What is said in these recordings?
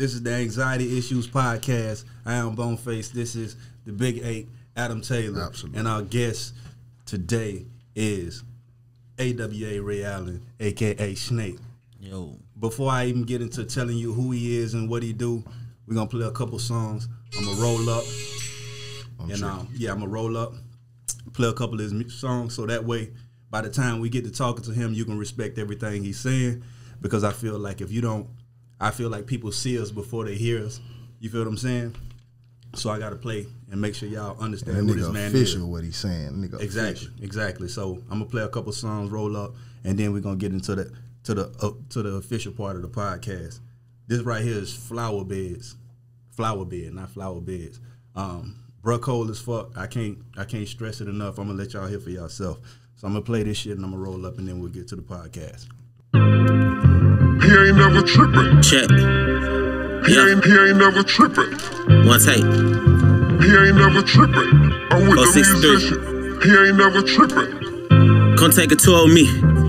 This is the Anxiety Issues Podcast. I am Boneface. This is the Big 8, Adam Taylor. Absolutely. And our guest today is AWA Ray Allen, a.k.a. Snake. Yo. Before I even get into telling you who he is and what he do, we're going to play a couple songs. I'm going to roll up. I'm going to roll up, play a couple of his songs so that way, by the time we get to talking to him, you can respect everything he's saying. Because I feel like if you don't, I feel like people see us before they hear us. You feel what I'm saying? So I got to play and make sure y'all understand who this man is. Official what he's saying. Nigga Exactly. So I'm gonna play a couple songs, roll up, and then we're gonna get into the official part of the podcast. This right here is Flower Beds, Flower Bed, not Flower Beds. Bruh cold as fuck. I can't stress it enough. I'm gonna let y'all hear for yourself. So I'm gonna play this shit and I'm gonna roll up and then we'll get to the podcast. He ain't never trippin'. Check. He ain't never trippin'. One take. He ain't never trippin'. I'm with the 063. musician. He ain't never trippin'. Come take a tour of me.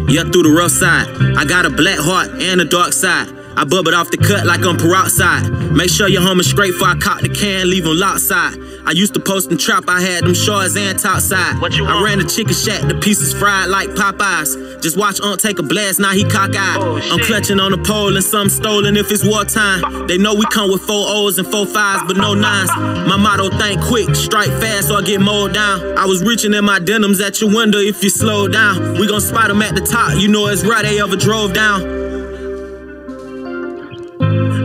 Yeah, through the rough side. I got a black heart and a dark side. I bubbled off the cut like I'm peroxide. Make sure your home is straight before I cock the can, leave them locked side. I used to post and trap, I had them shorts and top side. I ran the chicken shack, the pieces fried like Popeyes. Just watch Unc take a blast, now he cockeyed. I'm clutching on the pole and some stolen if it's wartime. They know we come with 4 O's and 4 5s, but no 9s. My motto, think quick, strike fast or I get mowed down. I was reaching in my denims at your window if you slow down. We gon' spot them at the top, you know it's right they ever drove down.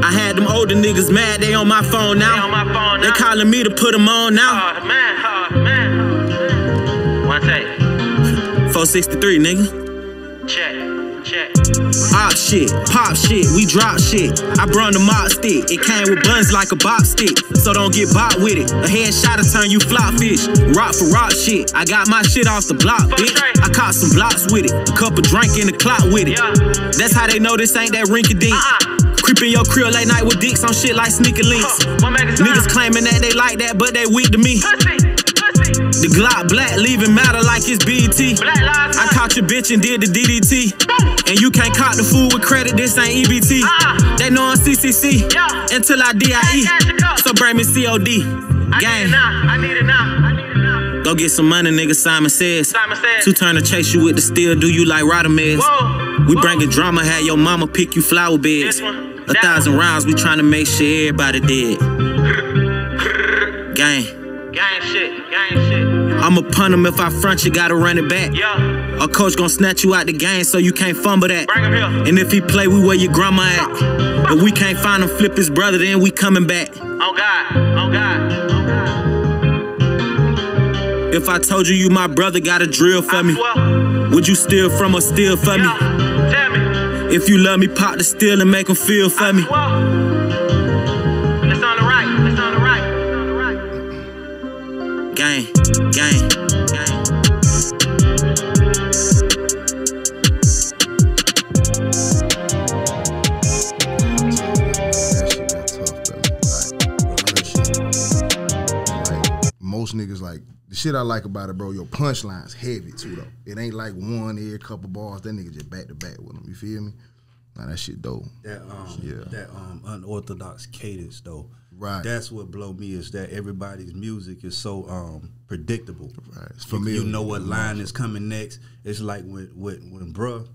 I had them older niggas mad, they on my phone now. They calling me to put them on now. Oh, man. One take. 463, nigga. Check. Pop shit, we drop shit. I brung the mop stick, it came with buns like a bop stick. So don't get bop with it. A headshot to turn you flop fish. Rock for rock shit. I got my shit off the block, bitch. I caught some blocks with it. A couple drink in the clock with it. That's how they know this ain't that rinky-dink. Creeping your crib late night with dicks on shit like sneaker links. Niggas claiming that they like that, but they weak to me. The Glock black, leaving matter like it's BET. I caught your bitch and did the DDT. And you can't cop the food with credit, this ain't EBT. They know I'm CCC until I DIE. So bring me COD. Gang. I need it now. Go get some money, nigga, Simon says. 2 turn to chase you with the steel, do you like Rodamez? We bringing drama, had your mama pick you flower beds. 1,000 rounds, we trying to make sure everybody dead. Gang shit. I'ma punt him if I front, you gotta run it back. A coach gon' snatch you out the game so you can't fumble that. And if he play, we where your grandma at. If we can't find him, flip his brother, then we coming back. Oh God. If I told you you my brother, got a drill for me, would you steal from or steal for me? Tell me. If you love me, pop the steel and make them feel for me. It's on the right. Gang. Most niggas like the shit I like about it, bro. Your punchline's heavy too, though. It ain't like one every couple bars. That nigga just back to back with them. You feel me? Nah, that shit dope. That unorthodox cadence though. Right. That's what blow me is that everybody's music is so predictable. Right. It's familiar. You know what line is coming next. It's like when bruh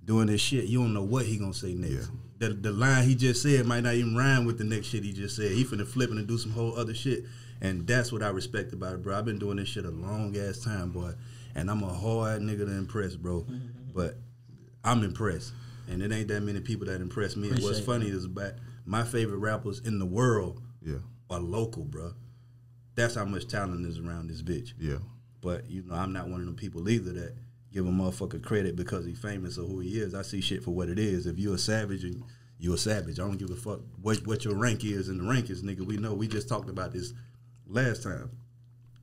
doing this shit, you don't know what he gonna say next. Yeah. The line he just said might not even rhyme with the next shit he just said. He finna flip it and do some whole other shit. And that's what I respect about it, bro. I've been doing this shit a long ass time, boy. And I'm a hard nigga to impress, bro. But I'm impressed. And it ain't that many people that impress me. And what's funny is about my favorite rappers in the world are local, bro. That's how much talent is around this bitch. Yeah. But, you know, I'm not one of them people either that give a motherfucker credit because he's famous or who he is. I see shit for what it is. If you're a savage, and you're a savage. I don't give a fuck what your rank is in the rankings, nigga. We know. We just talked about this last time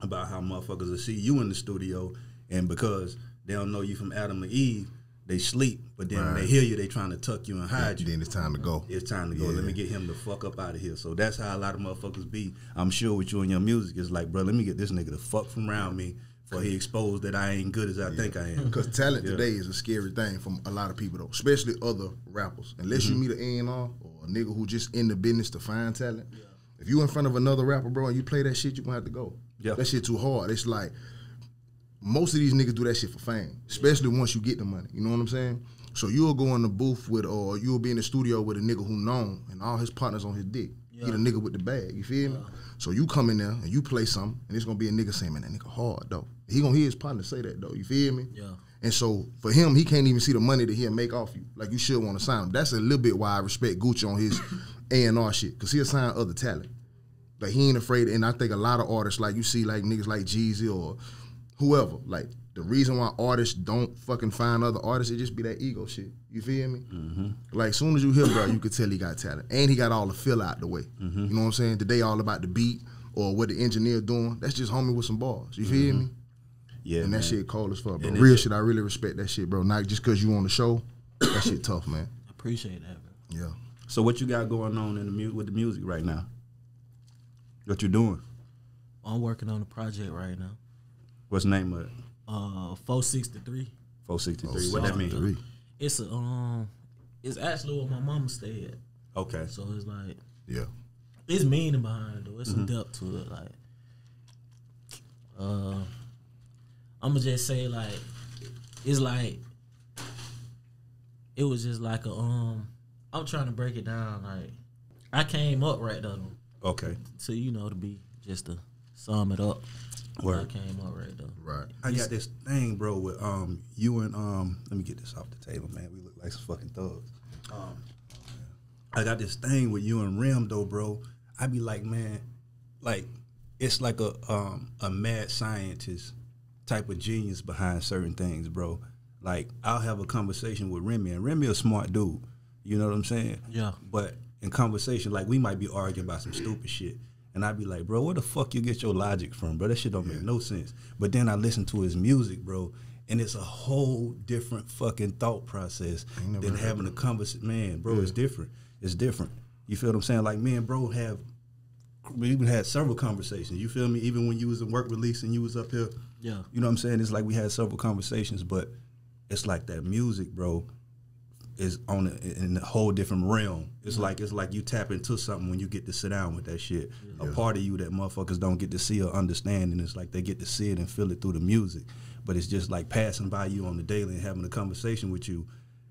about how motherfuckers will see you in the studio and because they don't know you from Adam or Eve, they sleep, but then when they hear you, they trying to tuck you and hide you. Then it's time to go. It's time to go. Let me get him the fuck up out of here. So that's how a lot of motherfuckers be. I'm sure with you and your music, it's like, bro, let me get this nigga the fuck from around me before he exposed that I ain't good as I think I am. Because talent today is a scary thing from a lot of people, though, especially other rappers. Unless you meet an A&R or a nigga who just in the business to find talent. Yeah. If you in front of another rapper, bro, and you play that shit, you gonna have to go. Yeah. That shit too hard. It's like most of these niggas do that shit for fame, especially once you get the money. You know what I'm saying? So you'll go in the booth with, or you'll be in the studio with a nigga who known and all his partners on his dick. Yeah. He the nigga with the bag. You feel me? So you come in there and you play something, and it's gonna be a nigga saying, man, that nigga hard though. He gonna hear his partner say that though. You feel me? Yeah. And so for him, he can't even see the money that he'll make off you. Like you should want to sign him. That's a little bit why I respect Gucci on his A&R shit, because he'll sign other talent. Like he ain't afraid, and I think a lot of artists, like you see like niggas like Jeezy or whoever, like the reason why artists don't fucking find other artists, it just be that ego shit. You feel me? Like as soon as you hear bro, you could tell he got talent. And he got all the feel out the way. You know what I'm saying? Today all about the beat or what the engineer doing. That's just homie with some bars. You feel me? Yeah, and that shit cold as fuck, bro. And real shit, I really respect that shit, bro. Not just because you on the show. That shit tough, man. I appreciate that, bro. Yeah. So what you got going on in the with the music right now? What you doing? I'm working on a project right now. What's the name of it? 463. 463. What that mean? It's a it's actually where my mama stayed. Okay. So it's like it's meaning behind it though. It's some depth to it. Like I'ma just say like it's like it was just like a I'm trying to break it down. Like I came up right though. Okay. So to be just to sum it up. Word. I came up right though. Right. I got this thing, bro, with you and let me get this off the table, man. We look like some fucking thugs. I got this thing with you and Rim though, bro. I be like, man, like it's like a mad scientist type of genius behind certain things, bro. Like I'll have a conversation with Remy, and Remy a smart dude. You know what I'm saying? Yeah. But in conversation, like we might be arguing about some stupid shit. And I'd be like, bro, where the fuck you get your logic from, bro? That shit don't make no sense. But then I listen to his music, bro, and it's a whole different fucking thought process than having a conversation. Man, bro, it's different. It's different. You feel what I'm saying? Like me and bro we even had several conversations. You feel me? Even when you was in work release and you was up here. Yeah. You know what I'm saying? It's like we had several conversations, but it's like that music, bro, is in a whole different realm. It's like you tap into something when you get to sit down with that shit. A part of you that motherfuckers don't get to see or understand, and it's like they get to see it and feel it through the music. But it's just like passing by you on the daily and having a conversation with you.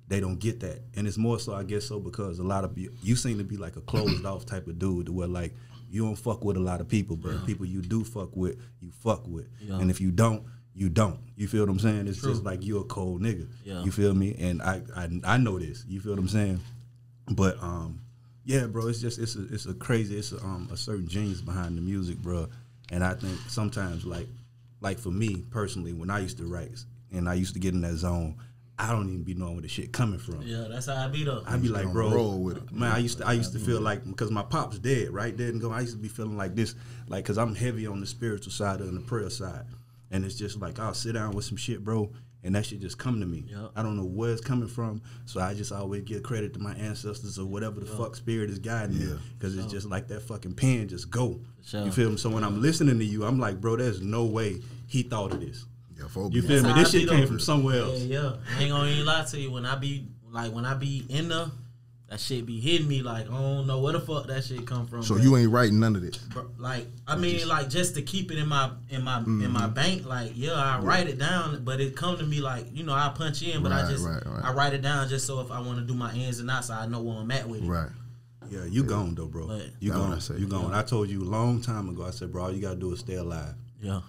They don't get that, and it's more so, I guess, so because a lot of you seem to be like a closed off type of dude, where like you don't fuck with a lot of people, but people you do fuck with, you fuck with, and if you don't. You don't. You feel what I'm saying? It's just like you a cold nigga. Yeah. You feel me? And I know this. You feel what I'm saying? But yeah, bro. It's just it's a certain genius behind the music, bro. And I think sometimes like for me personally, when I used to write and I used to get in that zone, I don't even be knowing where the shit coming from. Yeah, that's how I be though. I be like, bro, roll with it. Man, I used to feel like, because my pop's dead, right? Dead and gone. I used to be feeling like this, like, because I'm heavy on the spiritual side and the prayer side. And it's just like, I'll sit down with some shit, bro, and that shit just come to me. Yep. I don't know where it's coming from, so I just always give credit to my ancestors or whatever the fuck spirit is guiding me, because it's just like that fucking pen just go. You feel me? So when I'm listening to you, I'm like, bro, there's no way he thought of this. You feel me? This shit came from somewhere else. Yeah. I ain't gonna even lie to you. When I be in there, that shit be hitting me like, I don't know where the fuck that shit come from. So bro. You ain't writing none of this. Like, I mean, like just to keep it in my bank. Like, I write it down, but it come to me like, I punch in, but I write it down just so if I want to do my ins and outs, I know where I'm at with it. Right. Yeah, you gone though, bro. But, you gone. You gone. I told you a long time ago. I said, bro, all you gotta do is stay alive. Yeah.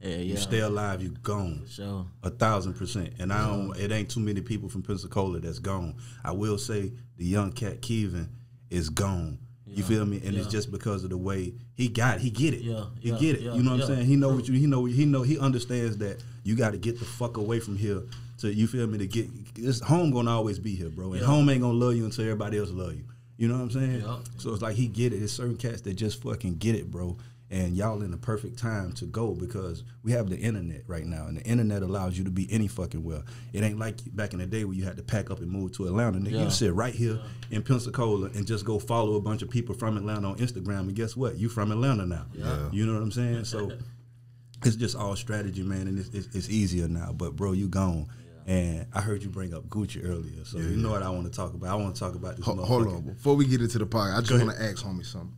You stay alive, you gone. Sure. 1,000%. And it ain't too many people from Pensacola that's gone. I will say the young cat Kevin is gone. You feel me? And it's just because of the way he get it. He get it. You know what I'm saying? He know what he understands that you got to get the fuck away from here. So you feel me? To get this home gonna always be here, bro. And home ain't gonna love you until everybody else love you. You know what I'm saying? So it's like he get it. There's certain cats that just fucking get it, bro. And y'all in the perfect time to go, because we have the internet right now, and the internet allows you to be any fucking well. It ain't like back in the day where you had to pack up and move to Atlanta. Nigga, you sit right here in Pensacola and just go follow a bunch of people from Atlanta on Instagram, and guess what? You from Atlanta now. You know what I'm saying? So it's just all strategy, man, and it's easier now. But bro, you gone. And I heard you bring up Gucci earlier, so you know what I want to talk about. I want to talk about this. Hold on, before we get into the podcast, I just want to ask homie something.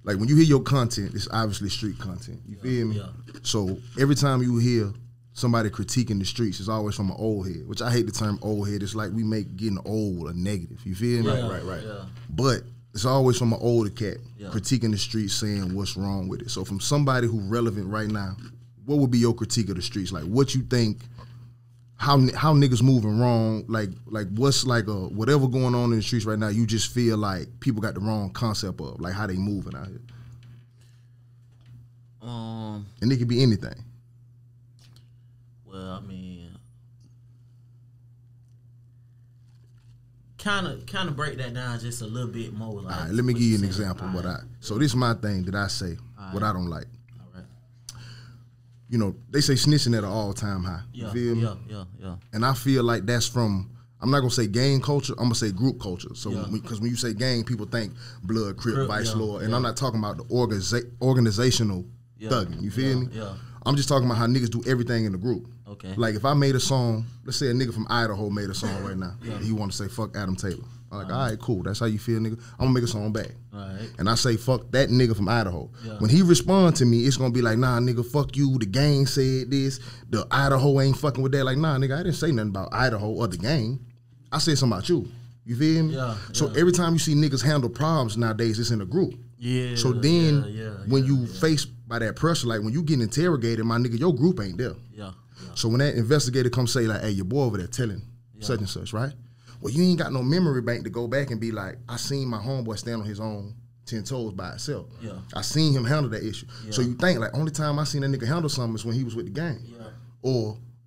Like when you hear your content, it's obviously street content. You feel me? Yeah. So every time you hear somebody critiquing the streets, it's always from an old head, which I hate the term old head. It's like we make getting old a negative. You feel me? Right. Yeah. But it's always from an older cat critiquing the streets, saying what's wrong with it. So from somebody who's relevant right now, what would be your critique of the streets? Like what you think, how niggas moving wrong? Like what's like whatever going on in the streets right now? You just feel like people got the wrong concept of like how they moving out here. And it could be anything. Well, I mean, kind of break that down just a little bit more. Like, all right, let me give you an example. So this is my thing that I say what I don't like. You know, they say snitching at an all-time high. You feel me? Yeah. And I feel like that's from, I'm not going to say gang culture, I'm going to say group culture. So, because when you say gang, people think Blood, Crip, Vice Lord. And I'm not talking about the organizational thugging. You feel me? Yeah. I'm just talking about how niggas do everything in the group. Okay. Like if I made a song, let's say a nigga from Idaho made a song right now. And he want to say, fuck Adam Taylor. I'm like, all right, cool. That's how you feel, nigga. I'm going to make a song back. Right. And I say, fuck that nigga from Idaho. Yeah. When he respond to me, it's going to be like, nah, nigga, fuck you. The gang said this. The Idaho ain't fucking with that. Like, nah, nigga, I didn't say nothing about Idaho or the gang. I said something about you. You feel me? Yeah. So every time you see niggas handle problems nowadays, it's in a group. Yeah. So then when you face by that pressure, like when you get interrogated, my nigga, your group ain't there. Yeah. So when that investigator come say like, hey, your boy over there telling such and such, right? Well, you ain't got no memory bank to go back and be like, I seen my homeboy stand on his own 10 toes by himself. Yeah. I seen him handle that issue. Yeah. So you think like only time I seen that nigga handle something is when he was with the gang. Yeah.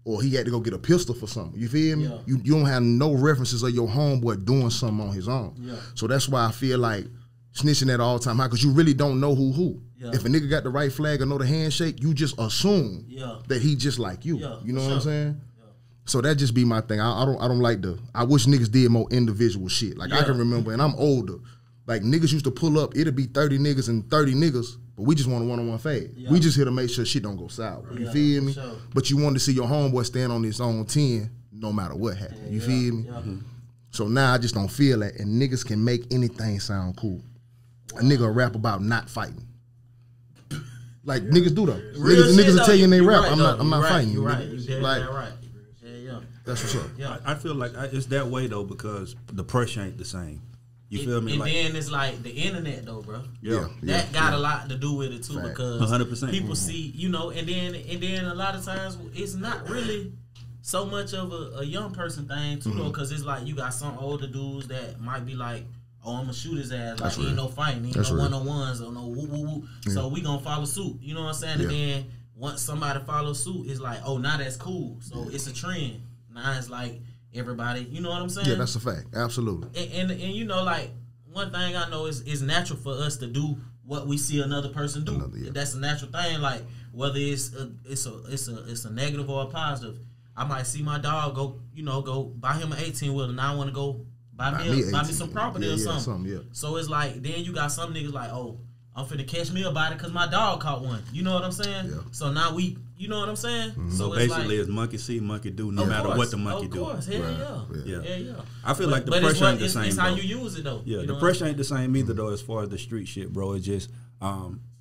Or he had to go get a pistol for something. You feel me? Yeah. You don't have no references of your homeboy doing something on his own. Yeah. So that's why I feel like snitching at all time high, because you really don't know who. Yeah. If a nigga got the right flag or know the handshake, you just assume that he just like you. Yeah, you know what I'm saying? Yeah. So that just be my thing. I don't like I wish niggas did more individual shit. Like I can remember, and I'm older, like niggas used to pull up, it'd be 30 niggas and 30 niggas, but we just want a one-on-one fade. Yeah. We just here to make sure shit don't go sour. You feel me? Sure. But you want to see your homeboy stand on his own 10 no matter what happens. You feel me? Yeah. Mm-hmm. So now I just don't feel that, and niggas can make anything sound cool. A nigga rap about not fighting. Like niggas do though. Niggas will tell you in they rap, I'm not fighting you. Right. You like, right. Yeah. That's what's up. Yeah. I feel like it's that way though because the pressure ain't the same. You feel me? And then it's like the internet though, bro. Yeah. That got a lot to do with it too. Fact. Because 100%. People see, you know, and then a lot of times it's not really so much of a young person thing too though, because it's like you got some older dudes that might be like, oh, I'm gonna shoot his ass. Like, ain't no fighting, ain't no one-on-ones, or no woo-woo-woo. Yeah. So we gonna follow suit. You know what I'm saying? And then once somebody follows suit, it's like, oh, now that's cool. So it's a trend. Now it's like everybody, you know what I'm saying? Yeah, that's a fact. Absolutely. And you know, like, one thing I know is it's natural for us to do what we see another person do. That's a natural thing. Like, whether it's a negative or a positive. I might see my dog go buy him an 18-wheeler, and I want to go buy me some property or something. So it's like, then you got some niggas like, oh, I'm finna catch me about it because my dog caught one. You know what I'm saying? Yeah. So now you know what I'm saying? Mm-hmm. So basically it's monkey see, monkey do, no matter what the monkey do. Of course, hell yeah. I feel like the pressure ain't the same. It's how you use it though. Yeah, the pressure ain't the same either though as far as the street shit, bro. It's just,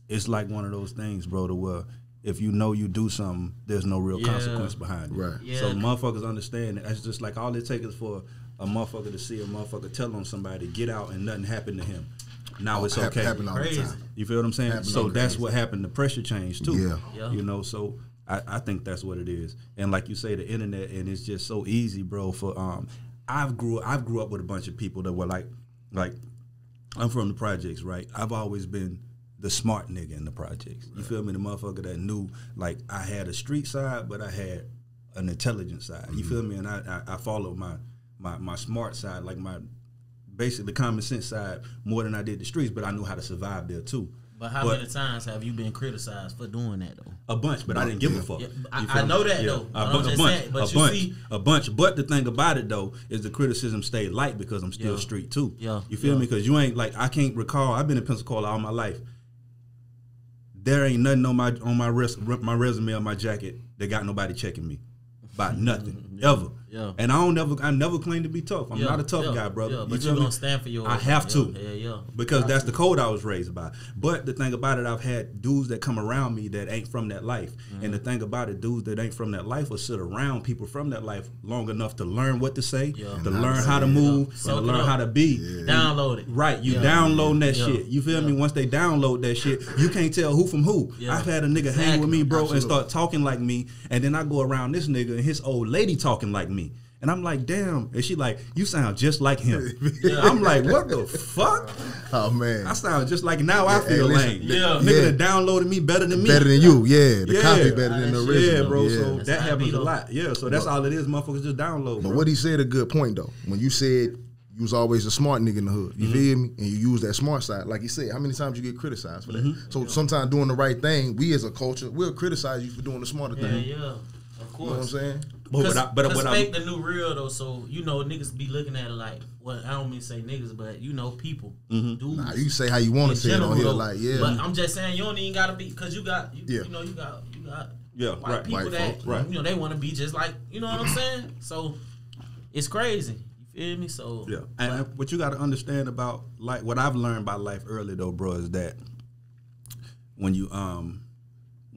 it's like one of those things, bro, to where if you know you do something, there's no real consequence behind it. Right. Yeah. So motherfuckers understand it. It's just like all it takes is for a motherfucker to see a motherfucker tell on somebody, get out and nothing happened to him. Now it's okay. Happen all the time. You feel what I'm saying? So that's what happened. The pressure changed too. Yeah. You know, so I think that's what it is. And like you say, the internet, and it's just so easy, bro. For I've grew up with a bunch of people that were like I'm from the projects, right? I've always been the smart nigga in the projects. You feel me? The motherfucker that knew, like, I had a street side, but I had an intelligent side. You feel me? And I followed my smart side, like my basically common sense side, more than I did the streets, but I knew how to survive there too. But how many times have you been criticized for doing that though? A bunch, but I didn't give a fuck. Yeah, I know that though. A bunch. But the thing about it though is the criticism stayed light because I'm still street too. Yeah. You feel me? Because you ain't like, I can't recall. I've been in Pensacola all my life. There ain't nothing on my resume or my jacket that got nobody checking me about nothing. ever. Yeah. And I never claim to be tough. I'm not a tough guy, brother. Yeah, but you're gonna stand for yours. I have to. Yeah. Because that's the code I was raised by. But the thing about it, I've had dudes that come around me that ain't from that life. And the thing about it, dudes that ain't from that life will sit around people from that life long enough to learn what to say, to learn how to move, and to learn how to be. Download it. Right. You downloading that shit. You feel me? Once they download that shit, you can't tell who from who. I've had a nigga hang with me, bro, and start talking like me, and then I go around this nigga and his old lady talking like me. And I'm like, damn. And she like, you sound just like him. I'm like, what the fuck? Oh, man. I sound just like, now I feel lame. Nigga that downloaded me better than me. Better than you, the copy better than the original. Yeah, bro, so that happens a lot. Yeah, so that's all it is, motherfuckers just download, But what he said a good point, though. When you said you was always a smart nigga in the hood, you feel me? And you use that smart side. Like he said, how many times you get criticized for that? So sometimes doing the right thing, we as a culture, we'll criticize you for doing the smarter thing. Yeah, of course. You know what I'm saying? Because fake the new real, though, so, niggas be looking at it like, well, I don't mean to say niggas, but, people, dudes. Nah, you say how you want to say it on here, like, But I'm just saying, you don't even got to be, because you got white people that, they want to be just like, you know what I'm saying? So, it's crazy. You feel me? So, yeah. And what you got to understand about, like, what I've learned about life early, though, bro, is that when you,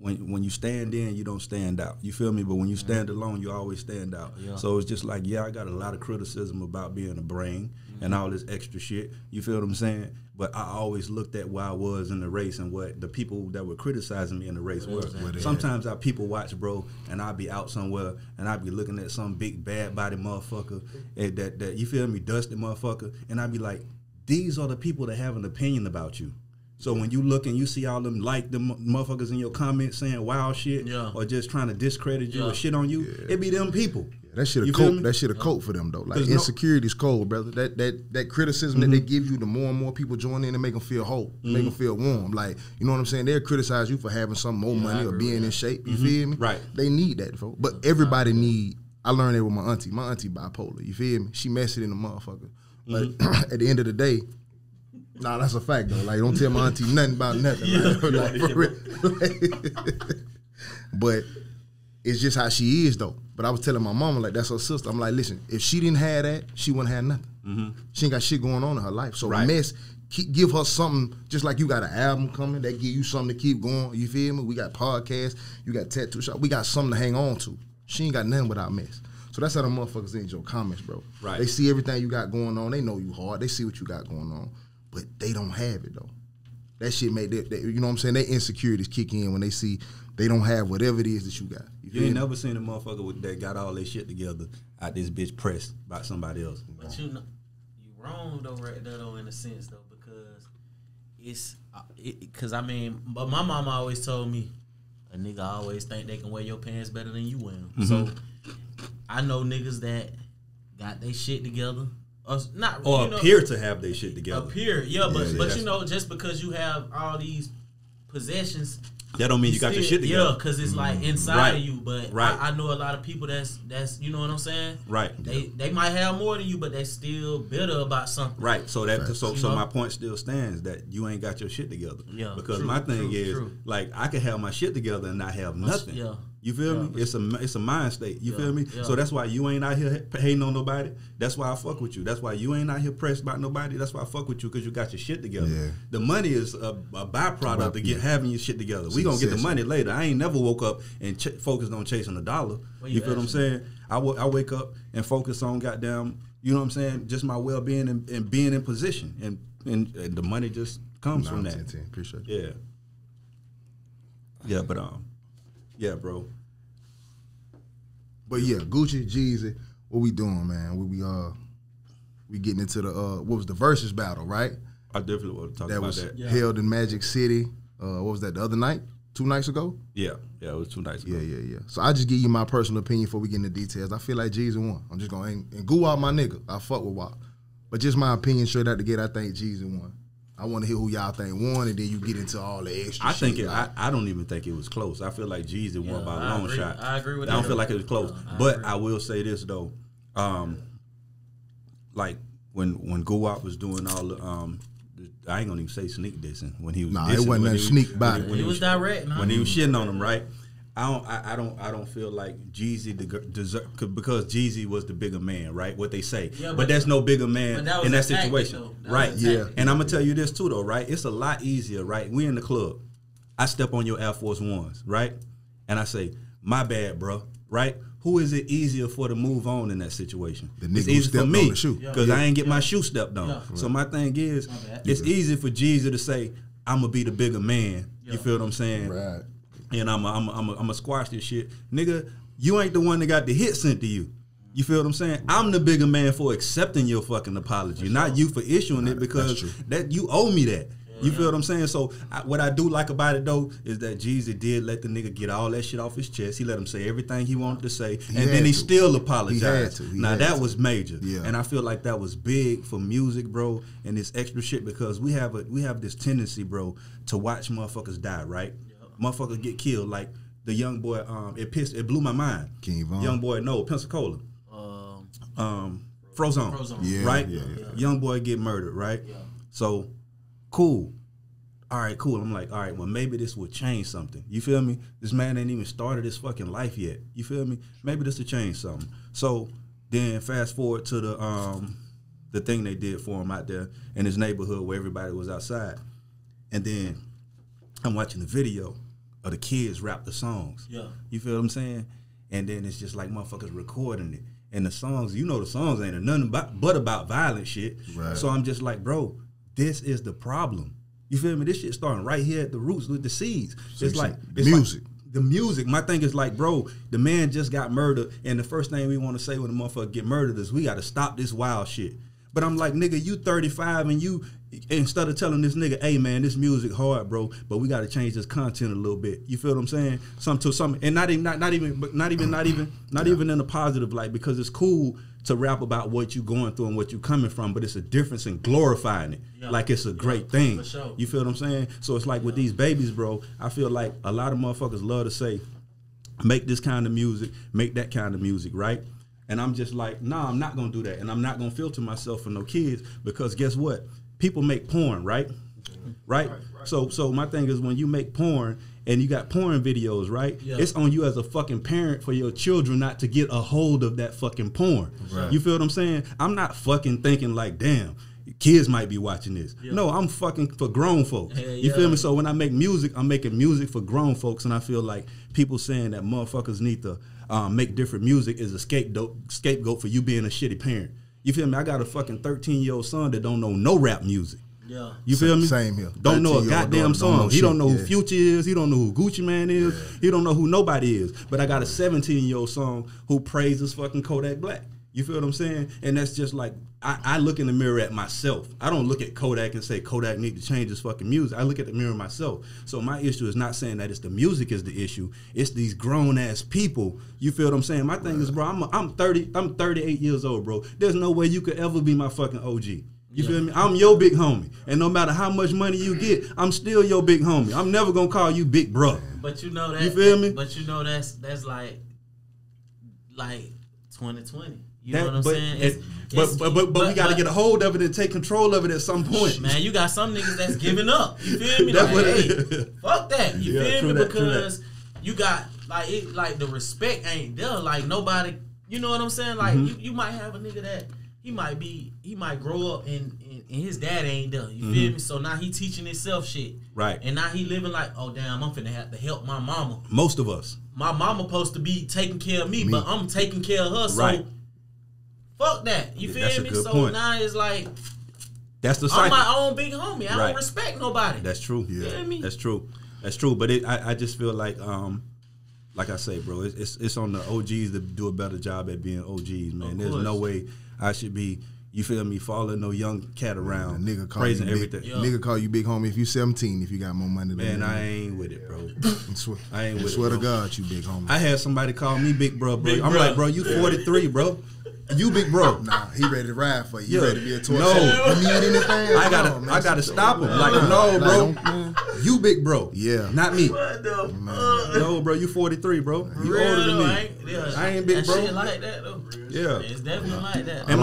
when you stand in, you don't stand out. You feel me? But when you stand alone, you always stand out. Yeah. So it's just like, I got a lot of criticism about being a brain and all this extra shit. You feel what I'm saying? But I always looked at where I was in the race and what the people that were criticizing me in the race were. Sometimes I people watch, bro, and I'll be out somewhere and I'll be looking at some big bad body motherfucker that you feel me, dusty motherfucker, and I'll be like, these are the people that have an opinion about you. So when you look and you see all them motherfuckers in your comments saying wild shit or just trying to discredit you or shit on you, it be them people. That shit a coat for them though. Like insecurity's cold, brother. That criticism that they give you, the more and more people join in and make them feel whole, make them feel warm. Like, you know what I'm saying? They'll criticize you for having some more money or being in shape. You feel me? Right. They need that, folks. But everybody need. I learned that with my auntie. My auntie bipolar. You feel me? She messy in the motherfucker. But at the end of the day. Nah, that's a fact though. Like, don't tell my auntie nothing about nothing. But it's just how she is though. But I was telling my mama, like, that's her sister. I'm like, listen, if she didn't have that, she wouldn't have nothing. She ain't got shit going on in her life. So mess, give her something, just like you got an album coming that give you something to keep going. You feel me? We got podcasts, you got tattoo shop, we got something to hang on to. She ain't got nothing without mess. So that's how the motherfuckers in your comments, bro. Right. They see everything you got going on. They know you hard. They see what you got going on. But they don't have it, though. That shit made that, you know what I'm saying? Their insecurities kick in when they see they don't have whatever it is that you got. You ain't never seen a motherfucker that got all their shit together out this bitch pressed by somebody else. But you wrong, though, right there, though, in a sense, though, because but my mama always told me, a nigga always think they can wear your pants better than you wear them. So I know niggas that got their shit together. Appear to have their shit together. But just because you have all these possessions, that don't mean you got your shit together. Yeah, because it's like inside of you. But I know a lot of people that's you know what I'm saying. Right. They might have more than you, but they still bitter about something. Right. So my point still stands that you ain't got your shit together. Yeah. Because my thing is like, I can have my shit together and not have nothing. Yeah. You feel me? It's a mind state. You feel me? Yeah. So that's why you ain't out here hating on nobody. That's why I fuck with you. That's why you ain't out here pressed about nobody. That's why I fuck with you, because you got your shit together. Yeah. The money is a byproduct of having your shit together. We gonna get the money later. I ain't never woke up and focused on chasing a dollar. You feel what I'm saying? I wake up and focus on goddamn, you know what I'm saying, just my well-being and being in position. And the money just comes from that. 10. Appreciate it. Yeah. Yeah, but yeah, bro. But yeah, Gucci, Jeezy, what we doing, man? We getting into the what was the versus battle, right? I definitely want to talk about that. That was held in Magic City. What was that, the other night? 2 nights ago? Yeah, it was 2 nights ago. Yeah. So I just give you my personal opinion before we get into details. I feel like Jeezy won. I'm just gonna and Goo out my nigga. I fuck with WAP. But just my opinion straight out the gate, I think Jeezy won. I want to hear who y'all think won, and then you get into all the extra shit. I don't even think it was close. I feel like Jeezy won by a long shot. I agree with that. I don't feel like it was close. But I will say this, though. Like, when Go-Wop was doing all the, I ain't going to even say sneak dissing. When he was dissing. It wasn't nothing sneak about it. He was direct. When he was shitting on him, right? I don't feel like Jeezy deserve because Jeezy was the bigger man, right? What they say, but there's no bigger man in that situation, right? Yeah, and I'm gonna tell you this too, though, right? It's a lot easier, right? We in the club, I step on your Air Force Ones, right? And I say, my bad, bro, right? Who is it easier for to move on in that situation? The nigga it's easy for me because I ain't get my shoe stepped on. Yeah. So my thing is, it's easy for Jeezy to say, I'm gonna be the bigger man. You feel what I'm saying? Right. And I'm a squash this shit, nigga. You ain't the one that got the hit sent to you. You feel what I'm saying? I'm the bigger man for accepting your fucking apology, not you for issuing it because that you owe me that. You feel what I'm saying? So what I do like about it though is that Jeezy did let the nigga get all that shit off his chest. He let him say everything he wanted to say, and then he still apologized. Now that was major, and I feel like that was big for music, bro, and this extra shit because we have this tendency, bro, to watch motherfuckers die, right? Motherfuckers get killed. Like the young boy, it blew my mind. Young boy, no, Pensacola, Frozone, right? Yeah. Young boy get murdered, right? Yeah. So. Cool. All right, cool. I'm like, all right, well, maybe this will change something. You feel me? This man ain't even started his fucking life yet. You feel me? Maybe this will change something. So then fast forward to the thing they did for him out there in his neighborhood where everybody was outside. And then I'm watching the video of the kids rap the songs. Yeah. You feel what I'm saying? And then it's just like motherfuckers recording it. And the songs, you know the songs ain't nothing but about violent shit. Right. So I'm just like, bro, this is the problem. You feel me? This shit starting right here at the roots with the seeds. It's like music. Like the music. My thing is like, bro, the man just got murdered, and the first thing we want to say when a motherfucker get murdered is we got to stop this wild shit. But I'm like, nigga, you 35 and you instead of telling this nigga, hey man, this music hard, bro, but we got to change this content a little bit. You feel what I'm saying? Something, and not even in a positive light because it's cool to rap about what you going through and what you coming from, but it's a difference in glorifying it. Yeah. Like it's a great thing. For sure. You feel what I'm saying? So it's like with these babies, bro, I feel like a lot of motherfuckers love to say, make this kind of music, make that kind of music, right? And I'm just like, nah, I'm not gonna do that. And I'm not gonna filter myself for no kids because guess what? People make porn, right? Right? So my thing is when you make porn and you got porn videos, right? Yeah. It's on you as a fucking parent for your children not to get a hold of that fucking porn. Right. You feel what I'm saying? I'm not fucking thinking like, damn, kids might be watching this. Yeah. No, I'm fucking for grown folks. You feel me? So when I make music, I'm making music for grown folks, and I feel like people saying that motherfuckers need to make different music is a scapegoat for you being a shitty parent. You feel me? I got a fucking 13-year-old son that don't know no rap music. Yeah. You feel me? Same here. Don't know a goddamn song. He don't know who Future is. He don't know who Gucci Man is. Yeah. He don't know who nobody is. But I got a 17-year-old son who praises fucking Kodak Black. You feel what I'm saying? And that's just like, I look in the mirror at myself. I don't look at Kodak and say Kodak need to change his fucking music. I look at the mirror myself. So my issue is not saying that it's the music is the issue. It's these grown ass people. You feel what I'm saying? My thing is, bro, I'm 38 years old, bro. There's no way you could ever be my fucking OG. You feel me? I'm your big homie. And no matter how much money you get, I'm still your big homie. I'm never gonna call you big bro. But you know that. You feel me? But you know that's like 2020. You know what I'm saying? But we got to get a hold of it and take control of it at some point. Man, you got some niggas that's giving up. You feel me? Like, hey, fuck that. You feel me? Because you got like the respect ain't there. Like nobody. You know what I'm saying? Like you might have a nigga that he might grow up and his dad ain't there. You feel me? So now he teaching himself shit. Right. And now he living like, oh damn, I'm finna have to help my mama. Most of us. My mama supposed to be taking care of me, but I'm taking care of her. So right. Fuck that. You feel me? So point. Now it's like that's the cycle. I'm my own big homie. I don't respect nobody. That's true. Yeah. You feel me? That's true. That's true. But I just feel like I say, bro, it's on the OGs to do a better job at being OGs, man. There's no way I should be, you feel me, following no young cat around, nigga praising everything. Nigga call you big homie if you 17, if you got more money than man, I ain't with it, bro. I ain't with it. Swear to God, you big homie. I had somebody call me big bro, bro. I'm like, bro, you 43, bro. You big bro. Nah, he ready to ride for you. You ready to be a toy? No. You need anything? I gotta stop him. Like, no, bro. You big bro. Yeah. Not me. What the fuck? No, bro, you 43, bro. You older than me. I ain't big bro. Shit like that though. Yeah, it's definitely like that. And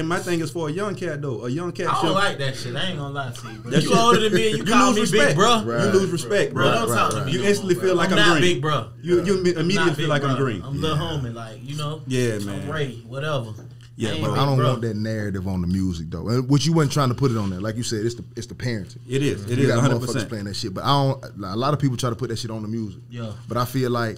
my thing is for a young cat though. A young cat. I don't like that shit. I ain't gonna lie to you. Bro. You older than me, and you call me respect. big bro. Right. You lose respect, bro. Don't talk to me. You instantly feel like I'm not green. Big bro. You immediately feel like I'm green. I'm little homie, like Yeah, man. I'm Ray, whatever. Yeah, but I don't want that narrative on the music though. Which you wasn't trying to put it on there, like you said. It's the parenting. It is. It you is. got 100%. motherfuckers playing that shit, but I don't. A lot of people try to put that shit on the music. Yeah. But I feel like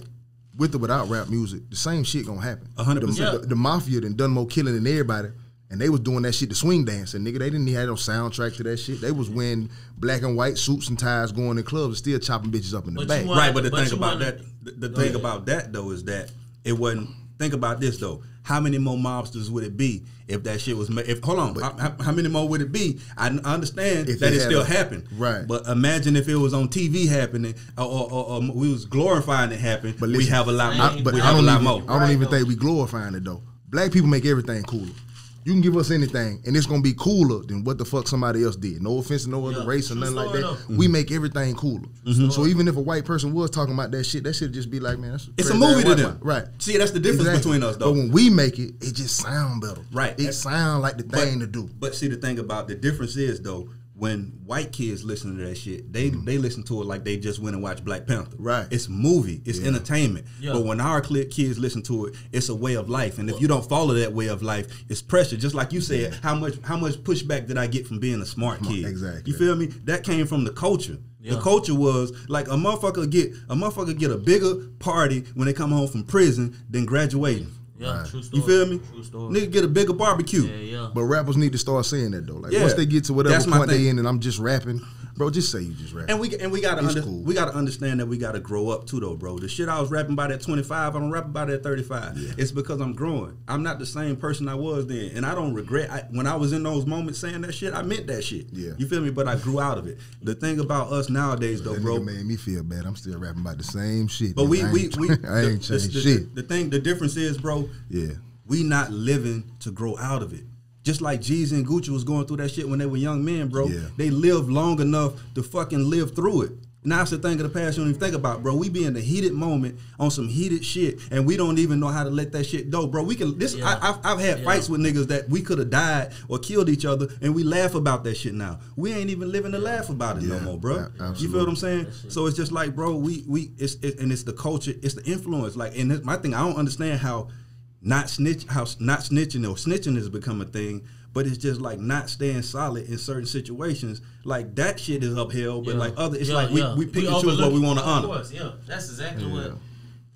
with or without rap music, the same shit gonna happen. 100%. The mafia done more killing than everybody. And they was doing that shit to swing dancing, nigga. They didn't have no soundtrack to that shit. They was wearing black and white suits and ties going in clubs and still chopping bitches up in the back. Right, but the thing about that, the thing about that though is that it wasn't. Think about this though. How many more mobsters would it be if that shit was made? Hold on, how many more would it be? I understand that it still happened, right? But imagine if it was on TV happening, or we was glorifying it happen. But listen, we have a lot more. I don't even think we glorifying it though. Black people make everything cooler. You can give us anything, and it's gonna be cooler than what the fuck somebody else did. No offense to no other race or nothing like that. Mm-hmm. We make everything cooler. Mm-hmm. So even if a white person was talking about that shit just be like, man, it's a movie to them. Right. See, that's the difference between us, though. But when we make it, it just sound better. Right. It sound like the thing to do. But see, the thing about the difference is, though, when white kids listen to that shit, they listen to it like they just went and watched Black Panther. Right. It's a movie. It's entertainment. Yeah. But when our kids listen to it, it's a way of life. And if you don't follow that way of life, it's pressure. Just like you said, how much pushback did I get from being a smart kid? Exactly. You feel me? That came from the culture. Yeah. The culture was like a motherfucker get a bigger party when they come home from prison than graduating. Yeah, true story. You feel me? True story. Nigga get a bigger barbecue. Yeah. But rappers need to start saying that though. Like once they get to whatever point they in and I'm just rapping, bro, just say you just rapping. And we gotta understand that we gotta grow up too though, bro. The shit I was rapping about at 25, I don't rap about at 35. Yeah. It's because I'm growing. I'm not the same person I was then, and I don't regret. When I was in those moments saying that shit, I meant that shit. Yeah. You feel me? But I grew out of it. The thing about us nowadays though, bro, made me feel bad. I'm still rapping about the same shit. But I ain't changed shit. The difference is, bro. Yeah. We not living to grow out of it. Just like Jeezy and Gucci was going through that shit when they were young men, bro. Yeah. They lived long enough to fucking live through it. Now it's a thing of the past you don't even think about, bro. We be in the heated moment on some heated shit, and we don't even know how to let that shit go, bro. We can. I've had fights with niggas that we could have died or killed each other, and we laugh about that shit now. We ain't even living to laugh about it no more, bro. You feel what I'm saying? So it's just like, bro, it's the culture, it's the influence. Like, and my thing, I don't understand how not snitching or snitching has become a thing, but it's just like not staying solid in certain situations. Like that shit is upheld, but like other, it's like we pick and choose what we want to honor. Of course, that's exactly what.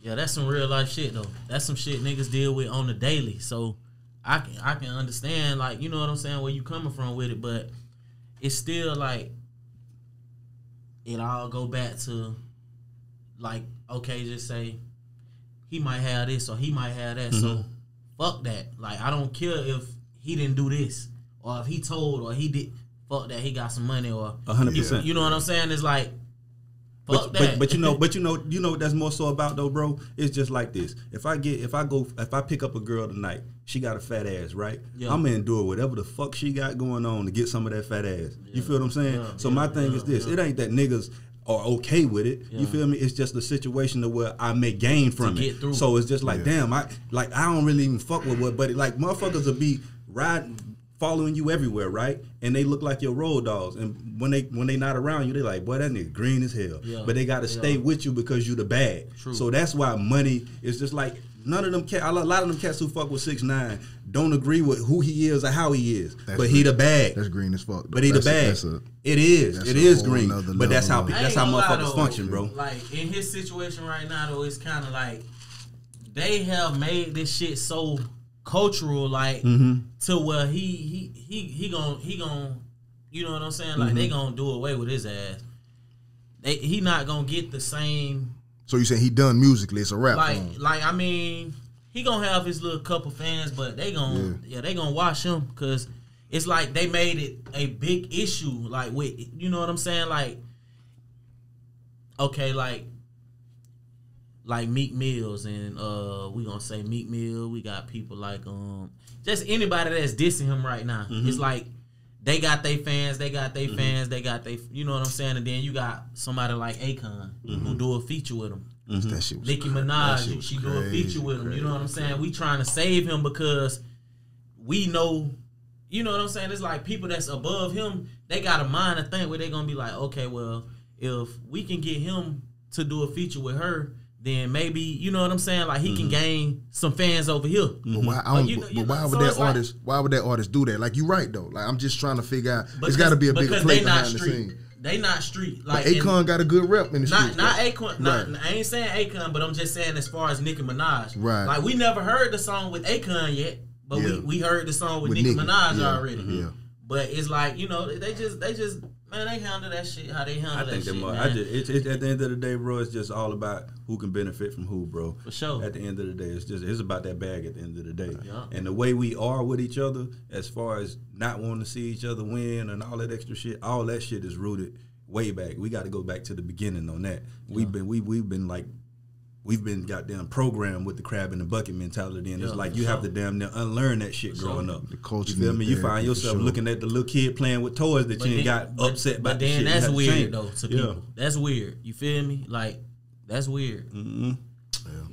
Yeah, that's some real life shit though. That's some shit niggas deal with on the daily. So I can understand, like, you know what I'm saying, where you coming from with it, but it's still like it all go back to like, okay, just say he might have this or he might have that. So fuck that. Like, I don't care if he didn't do this or if he told or he did. Fuck that. He got some money or 100%. You know what I'm saying? It's like fuck that. But you know what that's more so about though, bro. It's just like this. If I pick up a girl tonight, she got a fat ass, right? Yeah. I'm gonna endure whatever the fuck she got going on to get some of that fat ass. Yeah. You feel what I'm saying? Yeah. So my thing is this: it ain't that niggas are okay with it. You feel me? It's just a situation to where I may gain from it. So it's just like, damn, I don't really even fuck with what, but like motherfuckers will be following you everywhere, right? And they look like your road dogs. And when they not around you, they like, boy, that nigga green as hell. Yeah. But they gotta stay with you because you the bag. True. So that's why money is just like none of them cats. A lot of them cats who fuck with 6ix9ine don't agree with who he is or how he is. But he the bag. That's green as fuck. But he the bag. It is green. But that's how motherfuckers function, bro. Like in his situation right now, though, it's kind of like they have made this shit so cultural, like to where he gon' you know what I'm saying? Like they gonna do away with his ass. He not gonna get the same. So you saying he done musically? It's a rap. Like I mean, he gonna have his little couple fans, but they gonna they gonna watch him because it's like they made it a big issue. Like with, you know what I'm saying? Like, okay, like Meek Mills and we gonna say Meek Mill. We got people like just anybody that's dissing him right now. It's like they got their fans, they got their fans, they got their, you know what I'm saying? And then you got somebody like Akon who do a feature with him. That shit was Nicki Minaj, she do a feature with him. You know what I'm saying? We trying to save him because we know, you know what I'm saying? It's like people that's above him, they got a mind to think where they gonna be like, okay, well, if we can get him to do a feature with her, then maybe, you know what I'm saying, like he can gain some fans over here. But why would that artist do that? Like, you right though. Like, I'm just trying to figure out. It's got to be a bigger play behind the scene. They not street. Like, but Akon got a good rep in the street. Not Akon. I ain't saying Akon, but I'm just saying as far as Nicki Minaj. Right. Like, we never heard the song with Akon yet, but we heard the song with Nicki Minaj already. Yeah. But it's like, you know, they just man, they handle that shit how they handle that shit, man. It's at the end of the day, bro, it's just all about who can benefit from who, bro. For sure. At the end of the day, it's about that bag at the end of the day. Yeah. And the way we are with each other, as far as not wanting to see each other win and all that extra shit, all that shit is rooted way back. We got to go back to the beginning on that. Yeah. We've been goddamn programmed with the crab in the bucket mentality, and it's like you have to damn near unlearn that shit growing up. The culture, you feel me? You find yourself looking at the little kid playing with toys that you ain't got upset by. But then that's weird though to people. That's weird. You feel me? Like, that's weird. You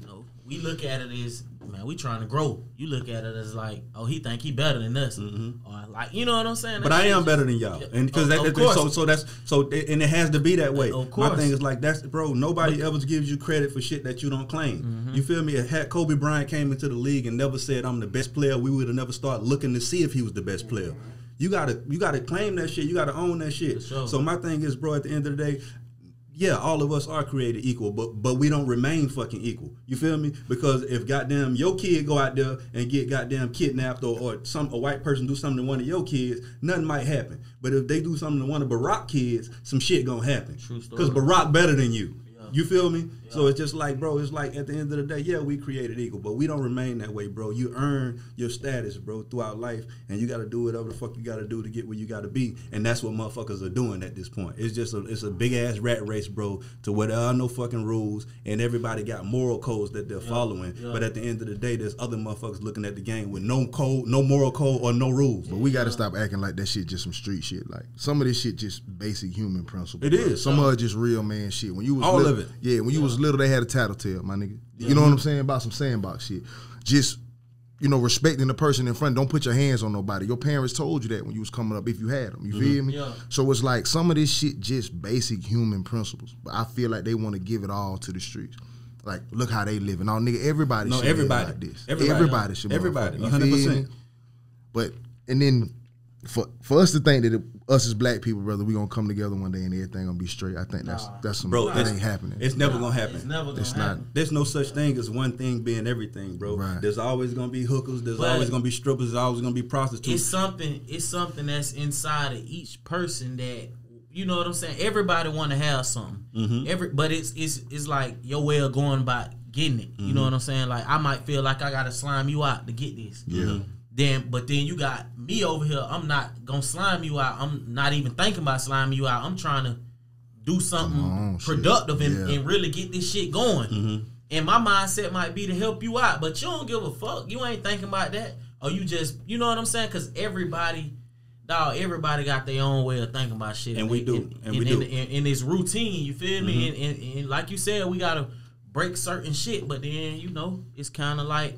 know, we look at it as, man, we trying to grow. You look at it as like, oh, he think he better than us, or like, you know what I'm saying? But I am better than y'all, and because and it has to be that way. Of course. My thing is like, that's, bro. Nobody ever gives you credit for shit that you don't claim. You feel me? Had Kobe Bryant came into the league and never said I'm the best player, we would have never started looking to see if he was the best player. You gotta claim that shit. You gotta own that shit. Sure. So my thing is, bro, at the end of the day, yeah, all of us are created equal, but we don't remain fucking equal. You feel me? Because if goddamn your kid go out there and get goddamn kidnapped or a white person do something to one of your kids, nothing might happen. But if they do something to one of Barack kids, some shit gonna happen. True story. Because Barack better than you. You feel me? Yeah. So it's just like, bro, it's like at the end of the day, yeah, we created equal, but we don't remain that way, bro. You earn your status, bro, throughout life, and you got to do whatever the fuck you got to do to get where you got to be, and that's what motherfuckers are doing at this point. It's just it's a big-ass rat race, bro, to where there are no fucking rules, and everybody got moral codes that they're following, but at the end of the day, there's other motherfuckers looking at the game with no code, no moral code, or no rules. But we got to stop acting like that shit just some street shit. Like, some of this shit just basic human principle. It is. Some of it just real man shit. When you was all of it. Yeah, when you was little, they had a tattletale, my nigga. You know what I'm saying? About some sandbox shit. Just, you know, respecting the person in front. Don't put your hands on nobody. Your parents told you that when you was coming up, if you had them. You feel me? Yeah. So it's like some of this shit just basic human principles. But I feel like they want to give it all to the streets. Like, look how they living. Now, nigga, everybody should live like this. Everybody should. Everybody, 100%. But, and then, for us to think that us as black people, brother, we gonna come together one day and everything gonna be straight. I think that's some, bro, that ain't happening. It's never gonna happen. It's never gonna happen. There's no such thing as one thing being everything, bro. Right. There's always gonna be hookers. There's always gonna be strippers. There's always gonna be prostitutes. It's something that's inside of each person that, you know what I'm saying. Everybody want to have something. But it's like your way of going about getting it. You know what I'm saying. Like, I might feel like I gotta slime you out to get this. Yeah. But then you got me over here. I'm not gonna slime you out. I'm not even thinking about sliming you out. I'm trying to do something productive and really get this shit going. And my mindset might be to help you out, but you don't give a fuck. You ain't thinking about that, or you just, you know what I'm saying? Because everybody got their own way of thinking about shit, and we do. And it's routine. You feel me? And like you said, we gotta break certain shit. But then, you know, it's kind of like,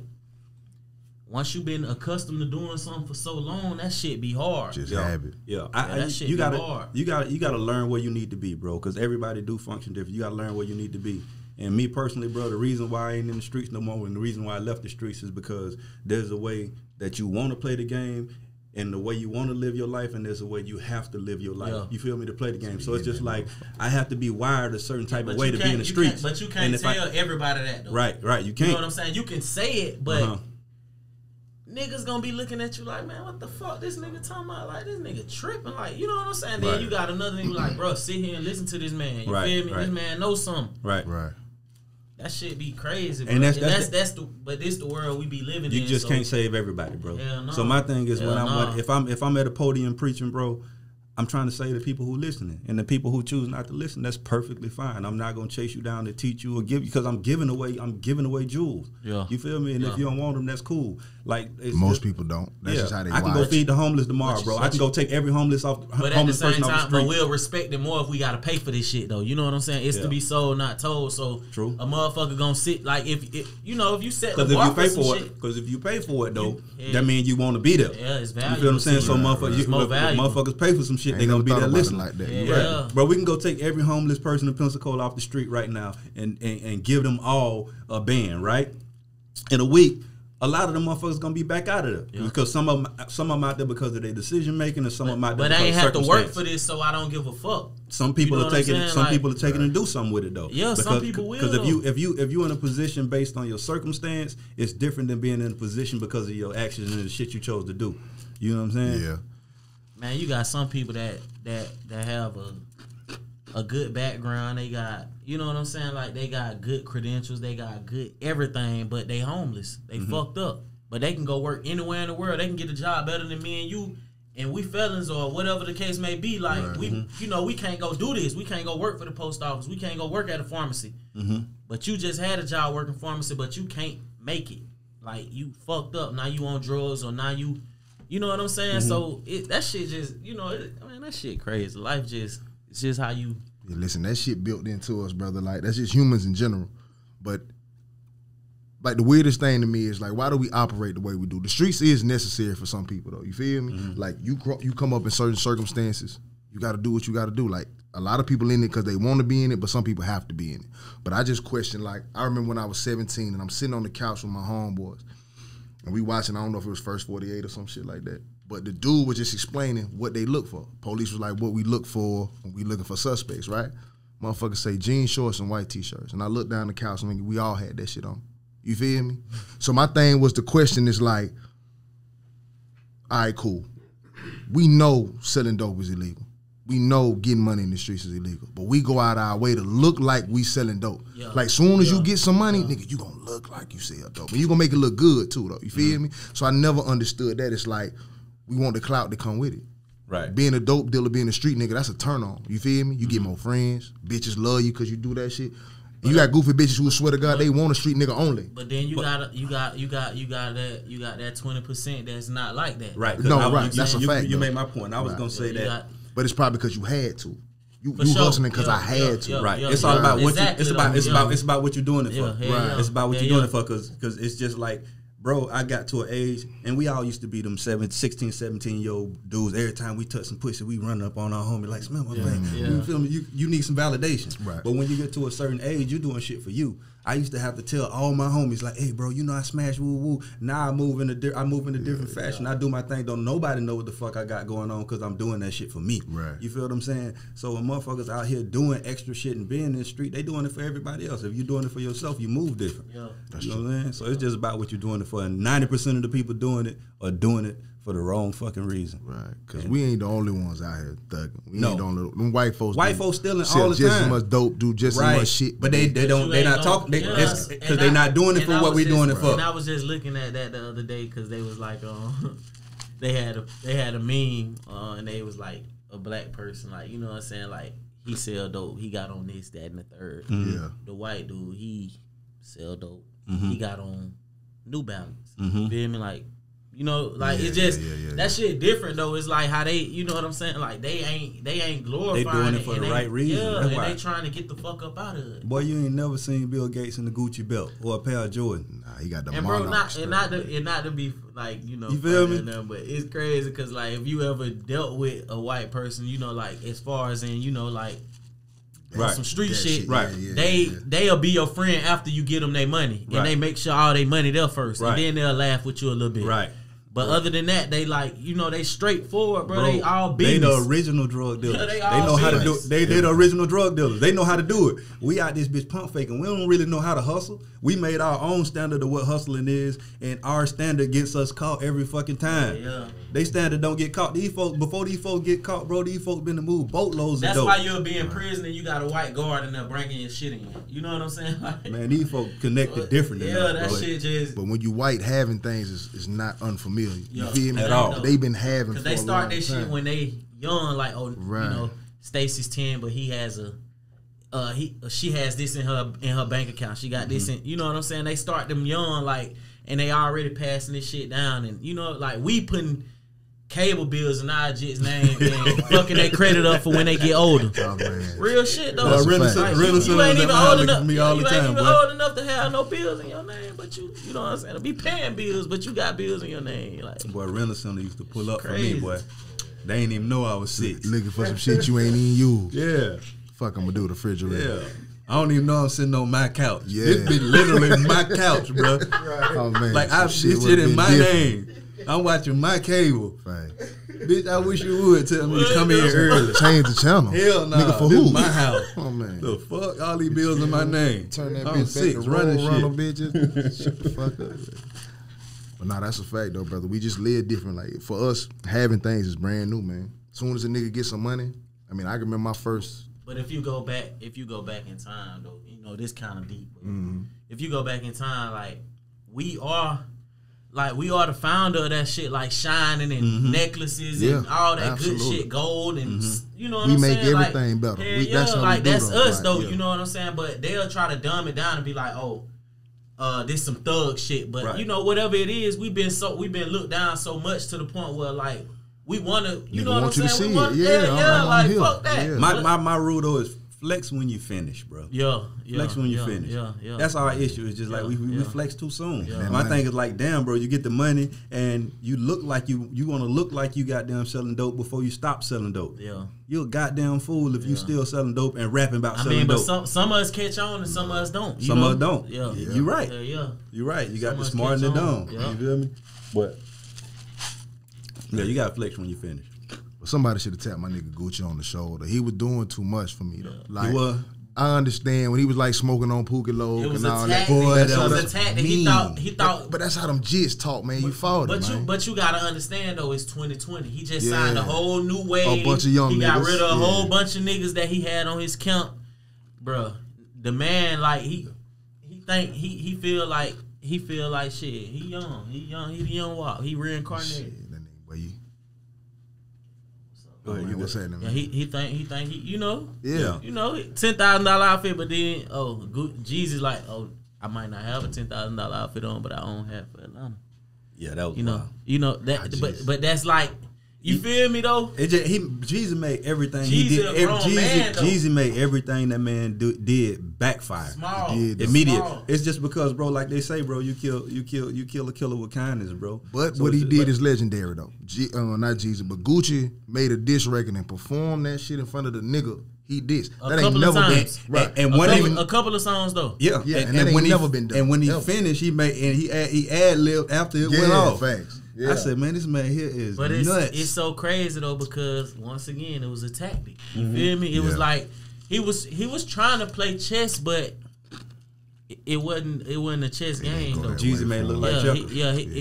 once you've been accustomed to doing something for so long, that shit be hard. Just habit. Yeah, that shit be hard. You gotta learn where you need to be, bro. Because everybody do function different. You gotta learn where you need to be. And me personally, bro, the reason why I ain't in the streets no more, and the reason why I left the streets is because there's a way that you want to play the game, and the way you want to live your life, and there's a way you have to live your life. Yeah. You feel me? To play the game. So it's just like, I have to be wired a certain type of way to be in the streets. But you can't tell everybody that, though. Right. You can't. You know what I'm saying? You can say it, but niggas gonna be looking at you like, man, what the fuck this nigga talking about? Like, this nigga tripping. Like, you know what I'm saying? Then you got another nigga like, bro, sit here and listen to this man. You feel me? This man knows something. Right. That shit be crazy, bro. And that's the world we be living in. You just can't save everybody, bro. Hell no. So my thing is, if I'm at a podium preaching, bro, I'm trying to say to people who listening, and the people who choose not to listen, that's perfectly fine. I'm not gonna chase you down to teach you or give you, because I'm giving away jewels. Yeah, you feel me? And if you don't want them, that's cool. Like most people don't. That's just how they. I can go feed the homeless tomorrow, bro. I can go take every homeless off. But at the same time, but we'll respect it more if we gotta pay for this shit, though. You know what I'm saying? It's to be sold, not told. So true. A motherfucker gonna sit like if you know if you set the bar for some shit. Because if you pay for it though, that means you want to be there. Yeah, it's valuable. You feel what I'm saying? So motherfuckers pay for some shit, they gonna be there listening like that. Yeah. Bro, we can go take every homeless person in Pensacola off the street right now and give them all a band, right? In a week, a lot of them motherfuckers gonna be back out of there because some of them out there because of their decision making, and some of them out there. But I ain't have to work for this, so I don't give a fuck. Some people are taking it. Some people are taking and do something with it though. Yeah, because, some people will. Because if you in a position based on your circumstance, it's different than being in a position because of your actions and the shit you chose to do. You know what I'm saying? Yeah. Man, you got some people that have a good background. They got, you know what I'm saying? Like, they got good credentials. They got good everything, but they homeless. They fucked up. But they can go work anywhere in the world. They can get a job better than me and you. And we felons or whatever the case may be. Like, we can't go do this. We can't go work for the post office. We can't go work at a pharmacy. But you just had a job working pharmacy, but you can't make it. Like, you fucked up. Now you on drugs, or now you know what I'm saying? So that shit just, that shit crazy. Life it's just how you. Yeah, listen, that shit built into us, brother. Like, that's just humans in general. But like, the weirdest thing to me is, like, why do we operate the way we do? The streets is necessary for some people, though. You feel me? Like, you come up in certain circumstances, you got to do what you got to do. Like, a lot of people in it because they want to be in it, but some people have to be in it. But I just question, like, I remember when I was 17 and I'm sitting on the couch with my homeboys, and we watching, I don't know if it was First 48 or some shit like that. But the dude was just explaining what they look for. Police was like, what we look for when we looking for suspects, right? Motherfuckers say jean shorts and white t-shirts. And I looked down the couch and we all had that shit on. You feel me? So my thing was, the question is like, all right, cool. We know selling dope is illegal. We know getting money in the streets is illegal. But we go out our way to look like we selling dope. Yeah. Like, soon as you get some money, nigga, you gonna look like you sell dope. And you gonna make it look good too, though. You feel me? So I never understood that. It's like, we want the clout to come with it. Right. Being a dope dealer, being a street nigga, that's a turn on. You feel me? You get more friends. Bitches love you because you do that shit. You got goofy bitches who swear to God they want a street nigga only. But then you got that 20% that's not like that. Right. No, right. That's a fact. You made my point. I was gonna say that. But it's probably because you had to. You hustling because I had to. Right. It's all about what it's about what you're doing it for. Right. It's about what you're doing it for, because it's just like, bro, I got to an age, and we all used to be them 16, 17-year-old dudes. Every time we touch some pussy, we run up on our homie like, smell my thing. You feel me? You need some validation. Right. But when you get to a certain age, you're doing shit for you. I used to have to tell all my homies, like, hey, bro, I smash woo woo. Now I move in a different fashion. I do my thing. Don't nobody know what the fuck I got going on because I'm doing that shit for me. Right. You feel what I'm saying? So when motherfuckers out here doing extra shit and being in the street, they doing it for everybody else. If you're doing it for yourself, you move different. Yeah. You know what I'm saying? So it's just about what you're doing it for. And 90% of the people doing it are doing it for the wrong fucking reason. Right. Because we ain't the only ones out here thugging. We ain't the only them white folks stealing all the time. Just as much dope, do just as much shit. But they not talking because they not doing it for what we doing it for. And I was just looking at that the other day because they was like they had a meme and they was like a black person, like, you know what I'm saying, like, he sell dope, he got on this, that, and the third. Yeah. The white dude, he sell dope, he got on New Balance. Feel me? Like, you know, like, it's just that shit different though. It's like how they, you know what I'm saying? Like, they ain't glorifying. They doing it for the right reason. Yeah, and they trying to get the fuck up out of it. Boy, you ain't never seen Bill Gates in the Gucci belt or a pair of Jordan. Nah, he got the and bro, not to be like, you know, you feel me? But it's crazy because, like, if you ever dealt with a white person, you know, like, as far as in, you know, like, some street shit, right? They'll be your friend after you get them their money, and they make sure all their money there first, and then they'll laugh with you a little bit, right? But other than that, they, like, you know, they straightforward, bro. They all business. They the original drug dealers. Yeah, they know how to do it. They the original drug dealers. They know how to do it. We out this bitch pump faking. We don't really know how to hustle. We made our own standard of what hustling is, and our standard gets us caught every fucking time. Yeah. They standard don't get caught. These folks, before these folks get caught, bro, these folks been to move boatloads of dope. That's why you'll be in prison and you got a white guard and they're bringing your shit in. You know what I'm saying? Like, man, these folks connected different than us, that bro. shit just... But when you white, having things is not unfamiliar. You feel me? At all. They've been having for a long time. Because they start their shit when they young, like, oh, you know, Stacy's 10, but he has she has this in her bank account. She got this in, you know what I'm saying? They start them young, like, and they already passing this shit down, and you know, like, we putting cable bills in our jit's name and fucking their credit up for when they get older. Oh, real shit though. Like, you ain't even old enough. You ain't even old enough to have no bills in your name, but you know what I'm saying? To be paying bills, but you got bills in your name. Like, boy, rental center used to pull up for me, boy. They ain't even know I was 6. Looking for some shit you ain't even use. Yeah. Fuck, I'm gonna do the refrigerator. Yeah. I don't even know I'm sitting on my couch. Yeah. This be literally my couch, bro. Oh man. Like, I this shit in my name. I'm watching my cable. Right. Bitch, I wish you would tell me to come in early. Change the channel. Hell no. Nigga, for this who? Is my house. Oh man. The fuck? All these bills in my name. Turn that bitch back to running bitches. Shut the fuck up. But nah, that's a fact though, brother. We just live different. Like, for us, having things is brand new, man. As soon as a nigga gets some money, I mean, I can remember my first. But if you go back in time though, you know, this kind of deep. If you go back in time, like, we are the founder of that shit, like shining and necklaces and all that good shit, gold and you know what I'm saying? We make everything better. That's like, that's us though, you know what I'm saying? But they'll try to dumb it down and be like, oh, this some thug shit. But you know, whatever it is, we've been looked down so much to the point where, like, we wanna, you know what I'm saying? Like, fuck that. Yeah. My rule though is flex when you finish, bro. Flex when you finish. That's our issue. It's just like we flex too soon. My thing is like, damn, bro, you get the money and you look like you want to look like you goddamn selling dope before you stop selling dope. Yeah, you're a goddamn fool if you still selling dope and rapping about selling dope. But some of us catch on and some of us don't. Some of us don't. Yeah, you're right. You're right. You got the smart and the dumb. You feel me? But yeah, you got to flex when you finish. Somebody should have tapped my nigga Gucci on the shoulder. He was doing too much for me though. Like, he was. I understand when he was like smoking on Pookie Low and all that. Boy, that was a tactic. He thought. But that's how them jits talk, man. You fought it, man. But you gotta understand though, it's 2020. He just signed a whole new wave. A bunch of young niggas. He got rid of a whole bunch of niggas that he had on his camp, bruh. The man, like, he feel like shit. He young. He the young walk. He reincarnated. Shit, that nigga, boy, go ahead, what's happening, man? He think you know, you know, $10,000 outfit, but then Jeezy like, I might not have a $10,000 outfit on, but I own half for Atlanta. Yeah, that was you know that, but that's like, you feel me though? Jeezy made everything he did. Jeezy made everything that man did backfire. Small, immediate. Small. It's just because, bro, like they say, bro, you kill a killer with kindness, bro. But so what he did is legendary though. Not Jeezy, but Gucci made a diss record and performed that shit in front of the nigga. He dissed. That ain't never been right. And a couple of songs though. Yeah, and that ain't never been done. And when he finished, he ad-libbed after it went off. Facts. Yeah. I said, man, this man here is nuts. It's so crazy though, because once again, it was a tactic. You feel me? It was like he was trying to play chess, but it wasn't a chess game though. Jeezy made look like Chuck.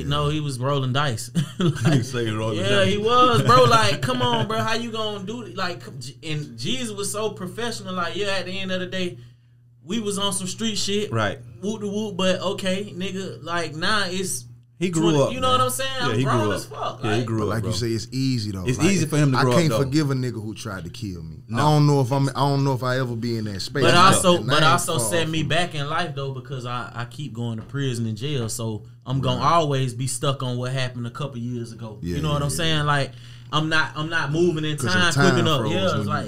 No, he was rolling dice. Like, he was, bro. Like, come on, bro. How you gonna do it? Like, and Jeezy was so professional. Like, at the end of the day, we was on some street shit, right? Whoop de whoop, but okay, nigga. Like, now it's. He grew up. You know what I'm saying? Yeah, I'm grown as fuck. Yeah, he grew up. Like you say, it's easy though. It's easy for him to grow up. I can't forgive a nigga who tried to kill me. No. I don't know if I ever be in that space. But also set me back in life though, because I keep going to prison and jail, so I'm gonna always be stuck on what happened a couple years ago. Yeah, you know what I'm saying? Like, I'm not moving in time quick enough. Yeah, it's like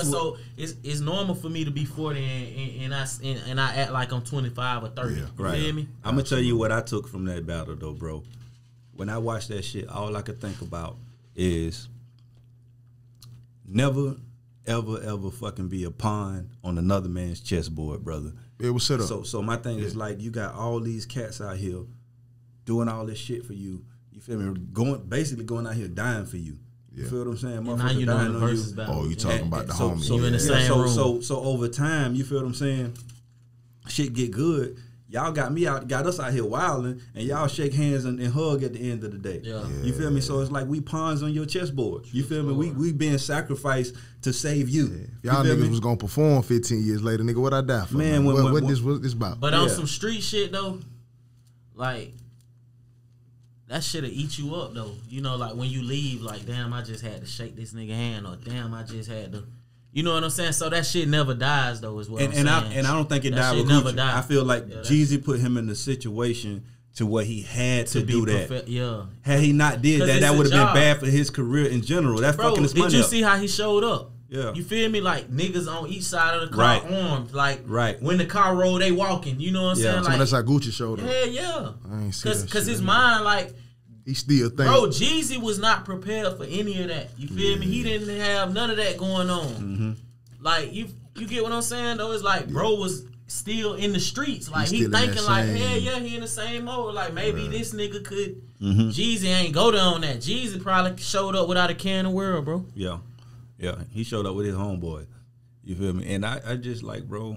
So it's normal for me to be 40 and I act like I'm 25 or 30. Yeah, right. You feel me? I'm gonna tell you what I took from that battle though, bro. When I watched that shit, all I could think about is never, ever fucking be a pawn on another man's chessboard, brother. It was set up. So my thing is like, you got all these cats out here doing all this shit for you. You feel me? Basically going out here dying for you. You feel what I'm saying? And now you know the versus battle. Oh, you talking about the homie. You in the same room. So over time, you feel what I'm saying? Shit get good. Y'all got us out here wilding, and y'all shake hands and hug at the end of the day. Yeah. You feel me? So it's like we pawns on your chessboard. You feel me? We being sacrificed to save you. Yeah. Y'all niggas was gonna perform 15 years later, nigga. What I die for? Man, what this about? But on some street shit though, like, that shit'll eat you up though. You know, like when you leave, like damn, I just had to shake this nigga hand, or damn, I just had to. You know what I'm saying? So that shit never dies though, is what I'm saying. And I don't think it died with Gucci. I feel like Jeezy put him in the situation to where he had to do that. Had he not did that, that would have been bad for his career in general. That's fucking his money up. Did you see how he showed up? Yeah. You feel me? Like niggas on each side of the car armed. Like when the car roll, they walking. You know what I'm saying? Like, that's how Gucci showed up. Yeah. I ain't see that Cause his mind, like, he still thinking. Bro, Jeezy was not prepared for any of that. You feel me? He didn't have none of that going on. Mm-hmm. Like you get what I'm saying though? It's like bro was still in the streets. Like he thinking like, he in the same mode. Like maybe this nigga could. Jeezy ain't go there on that. Jeezy probably showed up without a care in the world, bro. Yeah, he showed up with his homeboy. You feel me? And I just like, bro.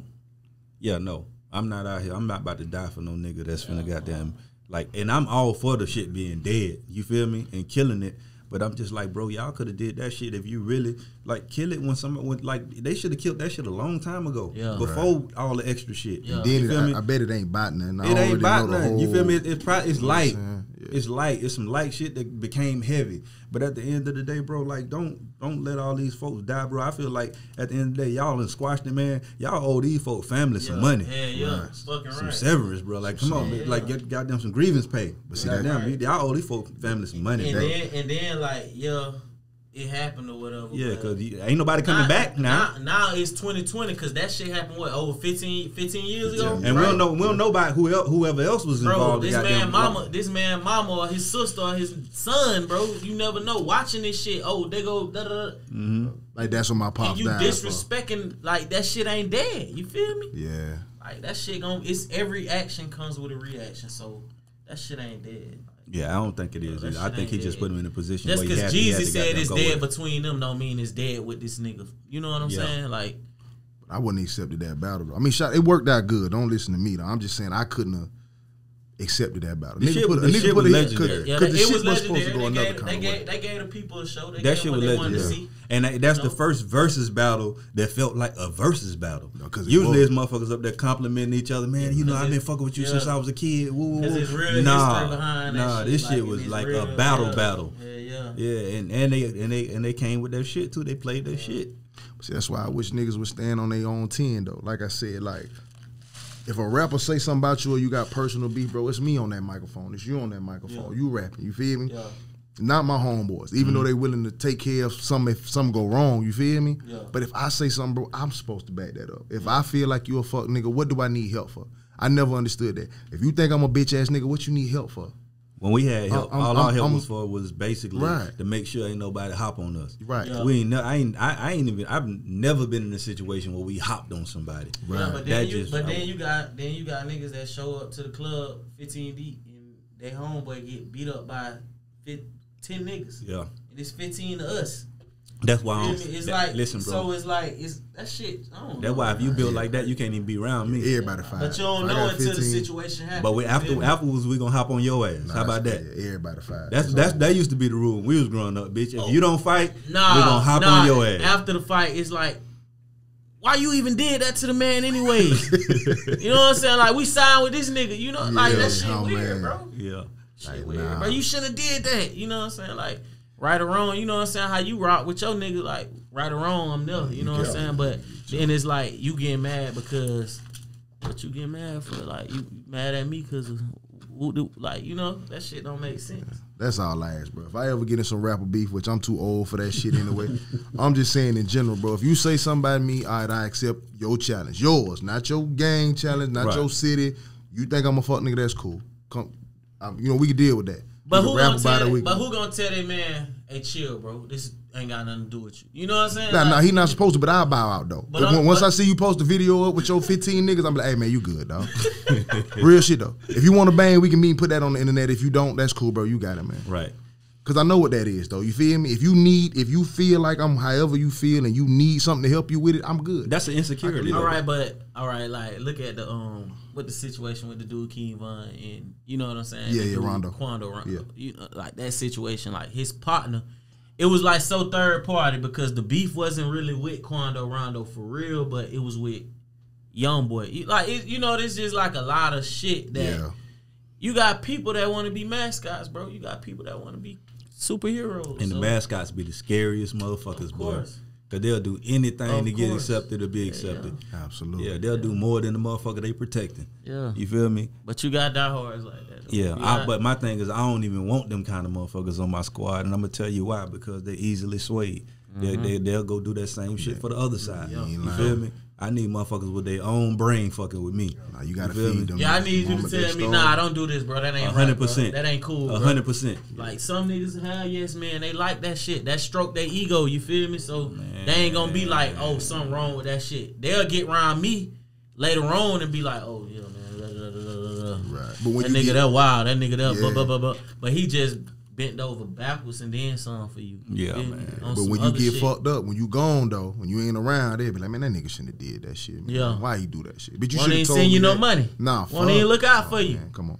Yeah, no, I'm not out here. I'm not about to die for no nigga that's finna goddamn like. And I'm all for the shit being dead. You feel me? And killing it. But I'm just like, bro, y'all could have did that shit if you really like kill it when somebody went like they should have killed that shit a long time ago. Yeah, before all the extra shit. Yeah. Then I bet it ain't about nothing. It ain't about nothing. You feel me? It's light. It's light. It's some light shit that became heavy. But at the end of the day, bro, like don't let all these folks die, bro. I feel like at the end of the day, y'all done squashed it, man. Y'all owe these folks family some money. Some severance, bro. Like come on, man. Like get goddamn some grievance pay. But see, goddamn, y'all owe these folks family some money. And then like it happened or whatever. Yeah, because ain't nobody coming back now. Now it's 2020 because that shit happened over 15 years ago. And we don't know about whoever else was involved. Bro, this man mama or his sister or his son, bro. You never know. Watching this shit, they go da da. Like that's what my pops died. And you disrespecting like that shit ain't dead. You feel me? Yeah. Like that shit it's every action comes with a reaction. So that shit ain't dead. Yeah, I don't think it is. I think he just put him in a position just where because Jeezy said it's dead between them don't mean it's dead with this nigga. You know what I'm saying? Like, I wouldn't have accepted that battle, though. I mean, it worked out good. Don't listen to me, though. I'm just saying I couldn't have accepted that battle. The shit was legendary. Yeah, it was legendary. They gave the people a show. That shit was legendary. And that's the first versus battle that felt like a versus battle. Usually there's motherfuckers up there complimenting each other. Man, you know, I've been fucking with you since I was a kid. Nah, this shit was like a battle. Yeah, and they came with their shit too. They played their shit. See, that's why I wish niggas would stand on their own 10 though. Like I said, like if a rapper say something about you or you got personal beef, bro, it's me on that microphone. It's you on that microphone. Yeah. You rapping. You feel me? Yeah. Not my homeboys. Even though they willing to take care of something if something go wrong, you feel me? Yeah. But if I say something, bro, I'm supposed to back that up. If I feel like you a fuck nigga, what do I need help for? I never understood that. If you think I'm a bitch ass nigga, what you need help for? When we had help, all our help was for was basically to make sure ain't nobody hop on us. Right. Yeah. We ain't. I've never been in a situation where we hopped on somebody. Right. Yeah, but then you got niggas that show up to the club 15 deep and their homeboy get beat up by 10 niggas. Yeah. And it's 15 to us. That's why listen, bro. So it's like that shit. I don't know. That's why if you build like that, you can't even be around me. Everybody fight. But you don't know until the situation happens. But afterwards, we gonna hop on your ass. How about that? Everybody fight. That used to be the rule when we was growing up, bitch. If you don't fight, we gonna hop on your ass. After the fight, it's like, why you even did that to the man anyway? You know what I'm saying? Like we signed with this nigga. You know, like that shit weird, bro. Yeah, shit weird, bro. You shouldn't have did that. You know what I'm saying? Like. Right or wrong, you know what I'm saying? How you rock with your nigga, like, right or wrong, I'm there, you know what I'm saying? But then it's like, you getting mad because, what you get mad for? Like, you mad at me because of, like, you know, that shit don't make sense. That's all I ask, bro. If I ever get in some rapper beef, which I'm too old for that shit anyway, I'm just saying in general, bro, if you say something about me, all right, I accept your challenge. Yours, not your gang challenge, not your city. You think I'm a fuck nigga, that's cool. Come, you know, we can deal with that. But who gonna tell that man, hey, chill, bro, this ain't got nothing to do with you. You know what I'm saying? Nah, he not supposed to, but I'll bow out, though. Once I see you post a video up with your 15 niggas, I'm like, hey, man, you good, dog. Real shit, though. If you want to bang, we can meet and put that on the internet. If you don't, that's cool, bro. You got it, man. Right. Because I know what that is, though. You feel me? If you feel like I'm however you feel and you need something to help you with it, I'm good. That's an insecurity. All right, like, look at the, with the situation with the dude King Von and, you know what I'm saying? Yeah, Rondo. Rondo. Yeah. You know, like, that situation, like, his partner, it was, like, so third party because the beef wasn't really with Quando Rondo for real, but it was with Youngboy. Like, you know, there's just, like, a lot of shit that... Yeah. You got people that want to be mascots, bro. You got people that want to be superheroes. And the mascots be the scariest motherfuckers, boy. Cause they'll do anything to get accepted or be accepted. Yeah. Absolutely. Yeah, they'll do more than the motherfucker they protecting. Yeah. You feel me? But you got diehards like that. Though. Yeah, but my thing is I don't even want them kind of motherfuckers on my squad, and I'm gonna tell you why, because they're easily swayed. They'll go do that same shit for the other side. You feel me? I need motherfuckers with their own brain fucking with me. Nah, you gotta feed them. Yeah, I need you to tell me, nah, don't do this, bro. That ain't 100%. Right, that ain't cool. 100%. Like some niggas have, yes, man, they like that shit. That stroke their ego. You feel me? So they ain't gonna be like, oh, something wrong with that shit. They'll get around me later on and be like, oh yeah, man. Right. But when that nigga that wild. That nigga that but he just bent over backwards and then some for you. Yeah, man. But when you get fucked up, when you gone though, when you ain't around, they be like, man, that nigga shouldn't have did that shit. Man. Yeah. Why he do that shit? But you should have told me you that. No money. Nah, won't even look out for you. Man, come on.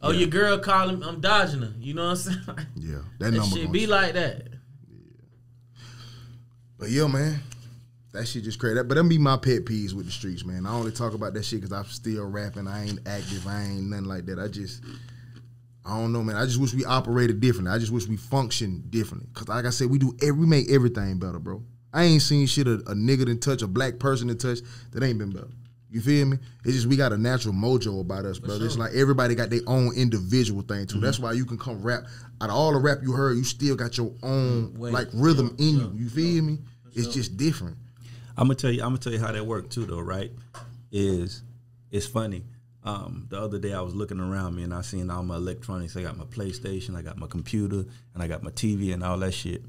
Oh, your girl calling, I'm dodging her. You know what I'm saying? Yeah, that number shit be like that. Yeah. But yeah, man. That shit just crazy. But them be my pet peeves with the streets, man. I only talk about that shit because I'm still rapping. I ain't active. I ain't nothing like that. I don't know, man. I just wish we operated differently. I just wish we functioned differently. Cause like I said, we make everything better, bro. I ain't seen shit a nigga done touch, a black person done touch that ain't been better. You feel me? It's just we got a natural mojo about us, brother. Sure. It's like everybody got their own individual thing too. That's why you can come rap. Out of all the rap you heard, you still got your own like rhythm in you. You feel me? It's just different. I'm gonna tell you how that worked too, though. Right? It's funny. The other day I was looking around me and I seen all my electronics. I got my PlayStation, I got my computer, and I got my TV and all that shit.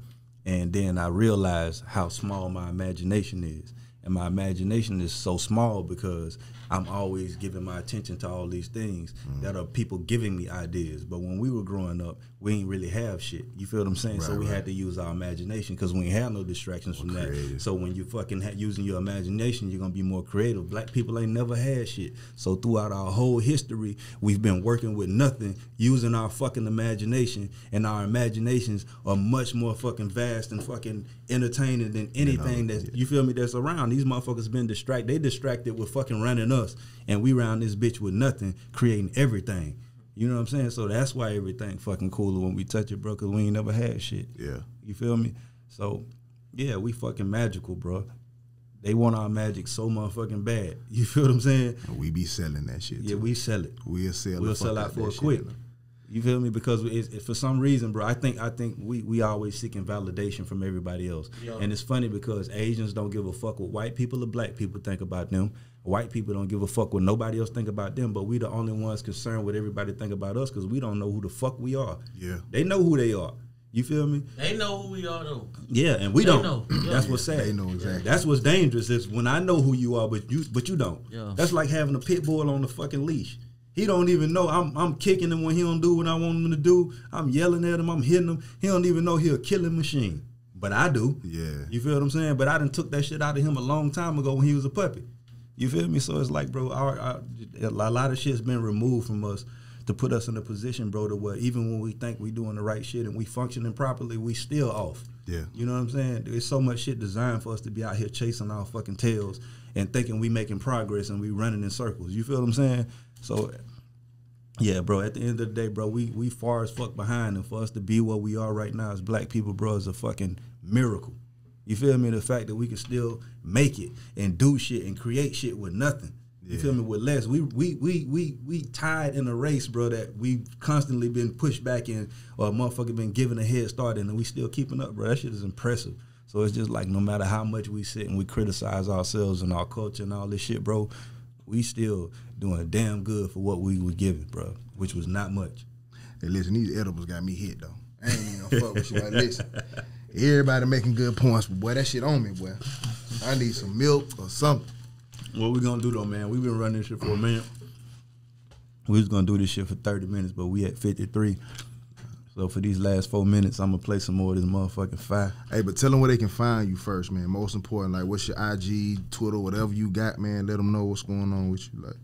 And then I realized how small my imagination is. And my imagination is so small because I'm always giving my attention to all these things that are people giving me ideas. But when we were growing up, we ain't really have shit. You feel what I'm saying? So we had to use our imagination because we ain't have no distractions from that. So when you fucking using your imagination, you're going to be more creative. Black people ain't never had shit. So throughout our whole history, we've been working with nothing, using our fucking imagination, and our imaginations are much more fucking vast and fucking entertaining than anything you feel me, that's around. These motherfuckers been distracted. They distracted with fucking running us, and we round this bitch with nothing, creating everything. You know what I'm saying? So that's why everything fucking cooler when we touch it, bro, because we ain't never had shit. Yeah. You feel me? So, yeah, we fucking magical, bro. They want our magic so motherfucking bad. You feel what I'm saying? And we be selling that shit, too. Yeah, we sell it. We'll sell out for it quick. You feel me? Because it's for some reason, bro, I think we always seeking validation from everybody else. Yo. And it's funny because Asians don't give a fuck what white people or black people think about them. White people don't give a fuck what nobody else think about them, but we the only ones concerned with everybody think about us because we don't know who the fuck we are. Yeah. They know who they are. You feel me? They know who we are, though. Yeah, and we don't. Know. That's what's sad. They know exactly. That's what's dangerous is when I know who you are, but you don't. Yeah. That's like having a pit bull on the fucking leash. He don't even know. I'm kicking him when he don't do what I want him to do. I'm yelling at him. I'm hitting him. He don't even know he a killing machine. But I do. Yeah. You feel what I'm saying? But I done took that shit out of him a long time ago when he was a puppy. You feel me? So it's like, bro, a lot of shit's been removed from us to put us in a position, bro, to where even when we think we doing the right shit and we functioning properly, we still off. Yeah. You know what I'm saying? There's so much shit designed for us to be out here chasing our fucking tails and thinking we making progress and we running in circles. You feel what I'm saying? So, yeah, bro, at the end of the day, bro, we far as fuck behind, and for us to be where we are right now as black people, bro, is a fucking miracle. You feel me? The fact that we can still make it and do shit and create shit with nothing. You feel me? With less. We tied in a race, bro, that we've constantly been pushed back in, or a motherfucker been given a head start in, and we still keeping up, bro. That shit is impressive. So it's just like no matter how much we sit and we criticize ourselves and our culture and all this shit, bro, we still doing damn good for what we were given, bro, which was not much. Hey, listen, these edibles got me hit, though. I ain't even gonna fuck with you. Like, listen, everybody making good points, but boy, that shit on me, boy. I need some milk or something. What we gonna do though, man? We've been running this shit for a minute. We was gonna do this shit for 30 minutes, but we at 53. So for these last 4 minutes, I'm gonna play some more of this motherfucking fire. Hey, but tell them where they can find you first, man. Most important, like, what's your IG, Twitter, whatever you got, man. Let them know what's going on with you, like.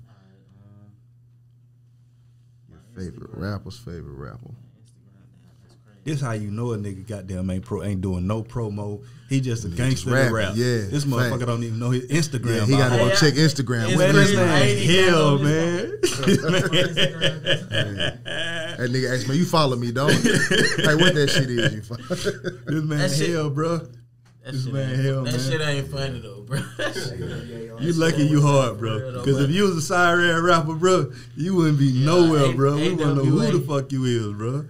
Your favorite rapper's favorite rapper. Instagram, that's crazy. This how you know a nigga goddamn ain't doing no promo. He just a gangster rap. Yeah, this motherfucker don't even know his Instagram. Yeah, he gotta go check Instagram. Man, this man hell, man. That nigga asked me, you follow me, dog? Like what that shit is? You follow? This man hell, bro. This man hell, man. That shit ain't funny though, bro. You lucky you hard, bro. Because if you was a siren rapper, bro, you wouldn't be nowhere, bro. We wouldn't know who the fuck you is, bro.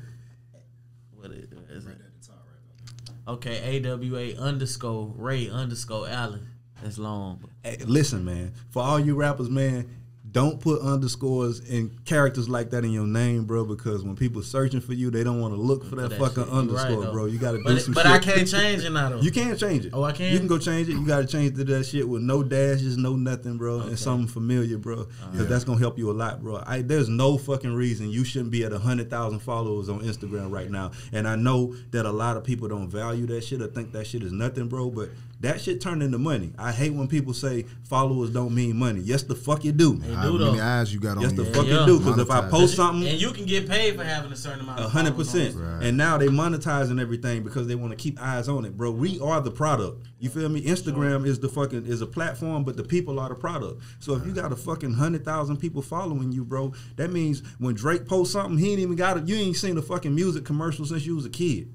Okay, AWA _Ray_Allen. That's long. Hey, listen, man. For all you rappers, man, don't put underscores and characters like that in your name, bro, because when people searching for you, they don't want to look for that fucking underscore, bro. You got to do some shit. But I can't change it now, though. You can't change it. Oh, I can? You can go change it. You got to change to that shit with no dashes, no nothing, bro, and something familiar, bro, because that's going to help you a lot, bro. There's no fucking reason you shouldn't be at 100,000 followers on Instagram right now, and I know that a lot of people don't value that shit or think that shit is nothing, bro, but that shit turned into money. I hate when people say followers don't mean money. Yes, the fuck you do. How many eyes you got on you? Yes, the fuck you do. Because if I post something, and you can get paid for having a certain amount of 100%. Right. And now they monetizing everything because they want to keep eyes on it, bro. We are the product. You feel me? Instagram is a platform, but the people are the product. So if you got a fucking 100,000 people following you, bro, that means when Drake posts something, he ain't even got it. You ain't seen a fucking music commercial since you was a kid.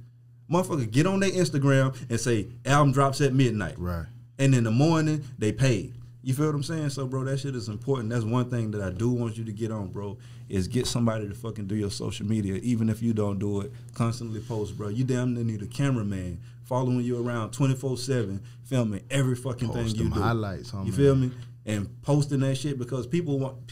Motherfucker, get on their Instagram and say, album drops at midnight. Right. And in the morning, they paid. You feel what I'm saying? So, bro, that shit is important. That's one thing that I do want you to get on, bro, is get somebody to fucking do your social media. Even if you don't do it, constantly post, bro. You damn near need a cameraman following you around 24/7, filming every fucking thing you do. Highlights, you feel me? And posting that shit because people don't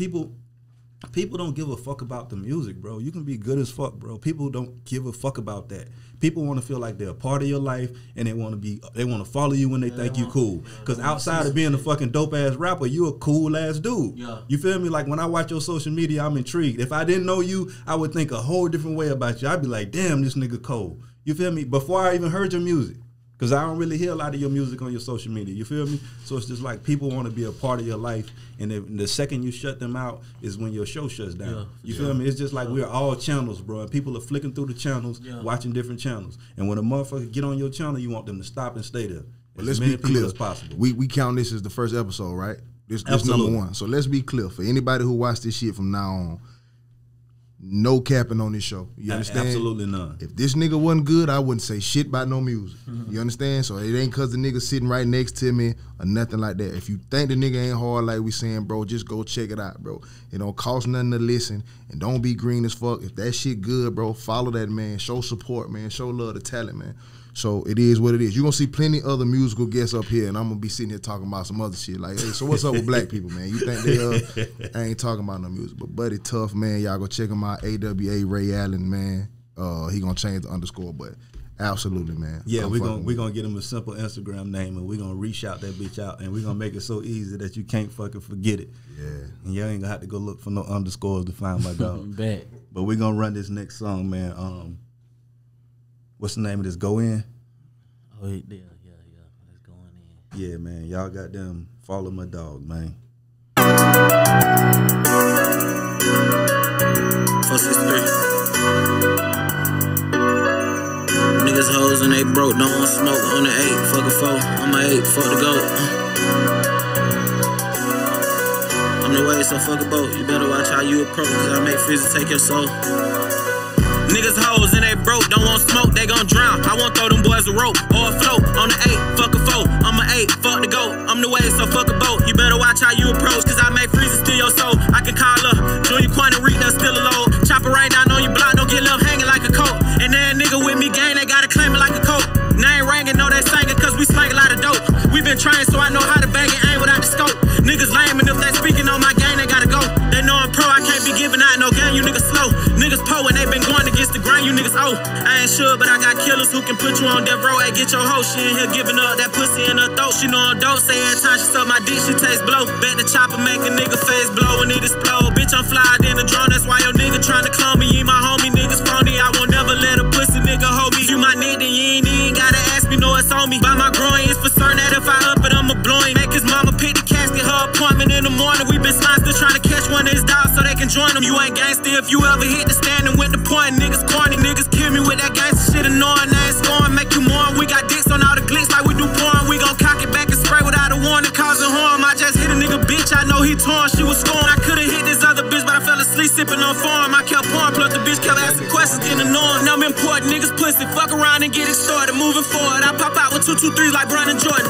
give a fuck about the music, bro. You can be good as fuck, bro. People don't give a fuck about that. People want to feel like they're a part of your life, and they want to follow you when they think you cool. Because outside of being a fucking dope ass rapper, you a cool ass dude. Yeah. You feel me? Like when I watch your social media, I'm intrigued. If I didn't know you, I would think a whole different way about you. I'd be like, damn, this nigga cold. You feel me? Before I even heard your music. Because I don't really hear a lot of your music on your social media. You feel me? So it's just like people want to be a part of your life. And the second you shut them out is when your show shuts down. Yeah. You feel me? It's just like we're all channels, bro. And people are flicking through the channels, watching different channels. And when a motherfucker get on your channel, you want them to stop and stay there. Well, let's be clear. As possible. We count this as the first episode, right? This number one. So let's be clear. For anybody who watch this shit from now on, no capping on this show. You understand? Absolutely none. If this nigga wasn't good, I wouldn't say shit about no music. You understand? So it ain't cause the nigga sitting right next to me or nothing like that. If you think the nigga ain't hard like we saying, bro, just go check it out, bro. It don't cost nothing to listen, and don't be green as fuck. If that shit good, bro, follow that man. Show support, man. Show love to talent, man. So it is what it is. You're going to see plenty other musical guests up here, and I'm going to be sitting here talking about some other shit. Like, hey, so what's up with black people, man? You think I ain't talking about no music. But Buddy Tough, man, y'all go check him out. AWA Ray Allen, man. He going to change the underscore, but absolutely, man. Yeah, we're gonna get him a simple Instagram name, and we're going to reshout that bitch out, and we're going to make it so easy that you can't fucking forget it. Yeah. And y'all ain't going to have to go look for no underscores to find my dog. But we're going to run this next song, man. What's the name of this? Go In? Oh, yeah. Let's go in. Yeah, man. Y'all got them. Follow my dog, man. 463. Niggas hoes and they broke. Don't want smoke on the 8. Fuck a 4. On my 8. Fuck the goat. I'm the way, so fuck a boat. You better watch how you approach, cause I make freezes take your soul. Niggas hoes and they broke, don't want smoke, they gon' drown. I won't throw them boys a rope or a float. On the 8, fuck a 4, I'm a 8, fuck the goat. I'm the way, so fuck a boat. You better watch how you approach, cause I make freezes steal your soul. I can call up, Junior Quant and read that still a load. Chopper right down on your block, don't get left hanging like a coat. And that nigga with me gang, they gotta claim it like a coat. Name ringing, know they singing, cause we slang a lot of dope. We been trained, so I know how to bang and aim without the scope. Niggas lame, and if they speaking on my gang, they gotta go. They know I'm pro, I can't be giving out no game, you niggas slow. Niggas po, and they been going against the grain, you niggas oh. I ain't sure, but I got killers who can put you on death row. Hey, get your hoe, she in here giving up that pussy in her throat. She know I'm dope, say every time she suck my dick, she taste blow. Bet the chopper make a nigga face blow and it explode. Bitch, I'm fly in the drone, that's why your nigga tryna clone me. You ain't my homie, niggas phony, I won't never let a pussy nigga hold me. You my nigga, you ain't gotta ask me, know it's on me. By my groin, it's for certain that if I up it, I'ma blow him. Make his mama pick the casket, her appointment in the morning. We been slime still trying to catch one of his dogs so they can join them. You ain't gangsta if you ever hit the stand and went to point. Niggas corny, niggas kill me with that gangsta shit. be torn, she was scorned. I could've hit this other bitch, but I fell asleep sipping on farm. I kept pouring, plus the bitch kept asking questions, getting annoying. Now I'm important niggas pussy, fuck around and get extorted. Moving forward, I pop out with 2, 2, 3s like Brian and Jordan.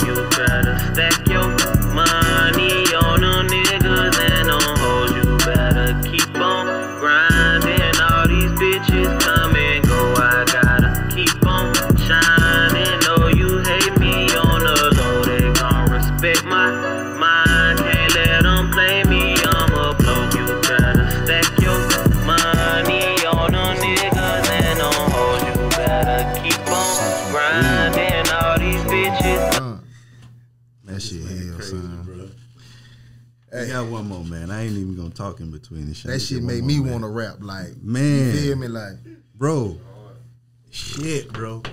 You better stack your money on them niggas and on hoes. You better keep on grinding. All these bitches come and go. I gotta keep on shining. Know you hate me on the low. They gon' respect my mind. Can't let them play me. I'm a bloke. You better stack your money on them niggas and on hoes. You better keep on grinding. All these bitches. That shit hell, crazy, son. Bro. Hey, I got one more, man. I ain't even gonna talk in between this shit. That shit made me want to rap, like, man. You feel me, like, bro. Shit, bro.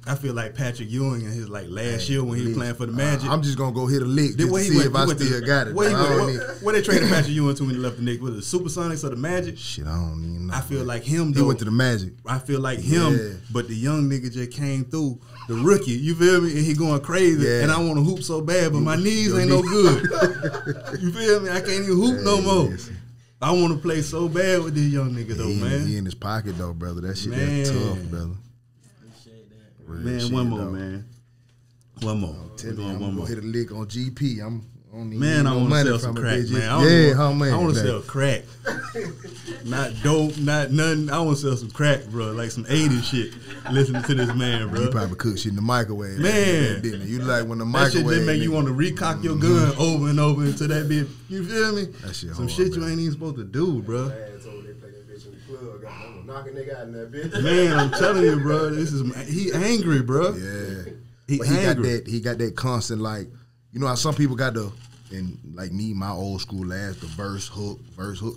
I feel like Patrick Ewing in his like last year when he was playing for the Magic. I'm just gonna go hit a lick just to see if I still got it. Where they traded Patrick Ewing to when he left the Knicks? Was it the Supersonics or the Magic? Shit, I don't even know. I feel like him though. He went to the Magic. I feel like him, but the young nigga just came through, the rookie, you feel me? And he going crazy, and I want to hoop so bad, but my knees ain't no good. You feel me? I can't even hoop no more. Yes. I want to play so bad with this young nigga though, man. He in his pocket though, brother. That shit that's tough, brother. Man, shit, one more, though. Man. One more. I'm gonna hit a lick on GP. I want to sell some crack, man. I want to sell crack. Not dope, not nothing. I want to sell some crack, bro. Like some 80s shit. Listening to this man, bro. You probably cook shit in the microwave. Man. You like when the microwave. That shit just make you want to recock your gun over and over into that bitch. You feel me? That shit some hard, shit you ain't even supposed to do, bro. Knocking nigga out in that bitch. Man, I'm telling you, bro. He angry, bro. Yeah. He angry. He got that constant, like, you know how some people got and like me, my old school ass, the verse hook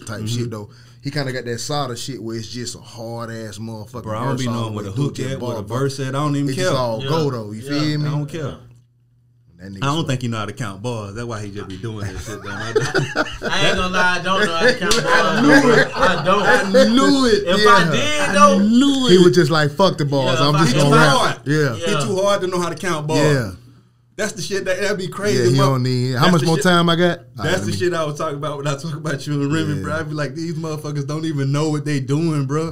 type shit though. He kind of got that solder shit where it's just a hard ass motherfucker. Bro, I don't be knowing what a hook at, what a verse at. I don't even care. It's all go though. You feel me? I don't care. I don't think he know how to count bars. That's why he just be doing that shit. I ain't gonna lie, I don't know how to count bars. I knew it. If I did though, I knew it. He was just like, fuck the bars. I'm just gonna rap. Yeah. He too hard to know how to count bars. Yeah. That's the shit that'd be crazy. Yeah, he don't need. How much more time I got? That's the shit I was talking about when I talk about you and Remy, bro. I be like, these motherfuckers don't even know what they doing, bro.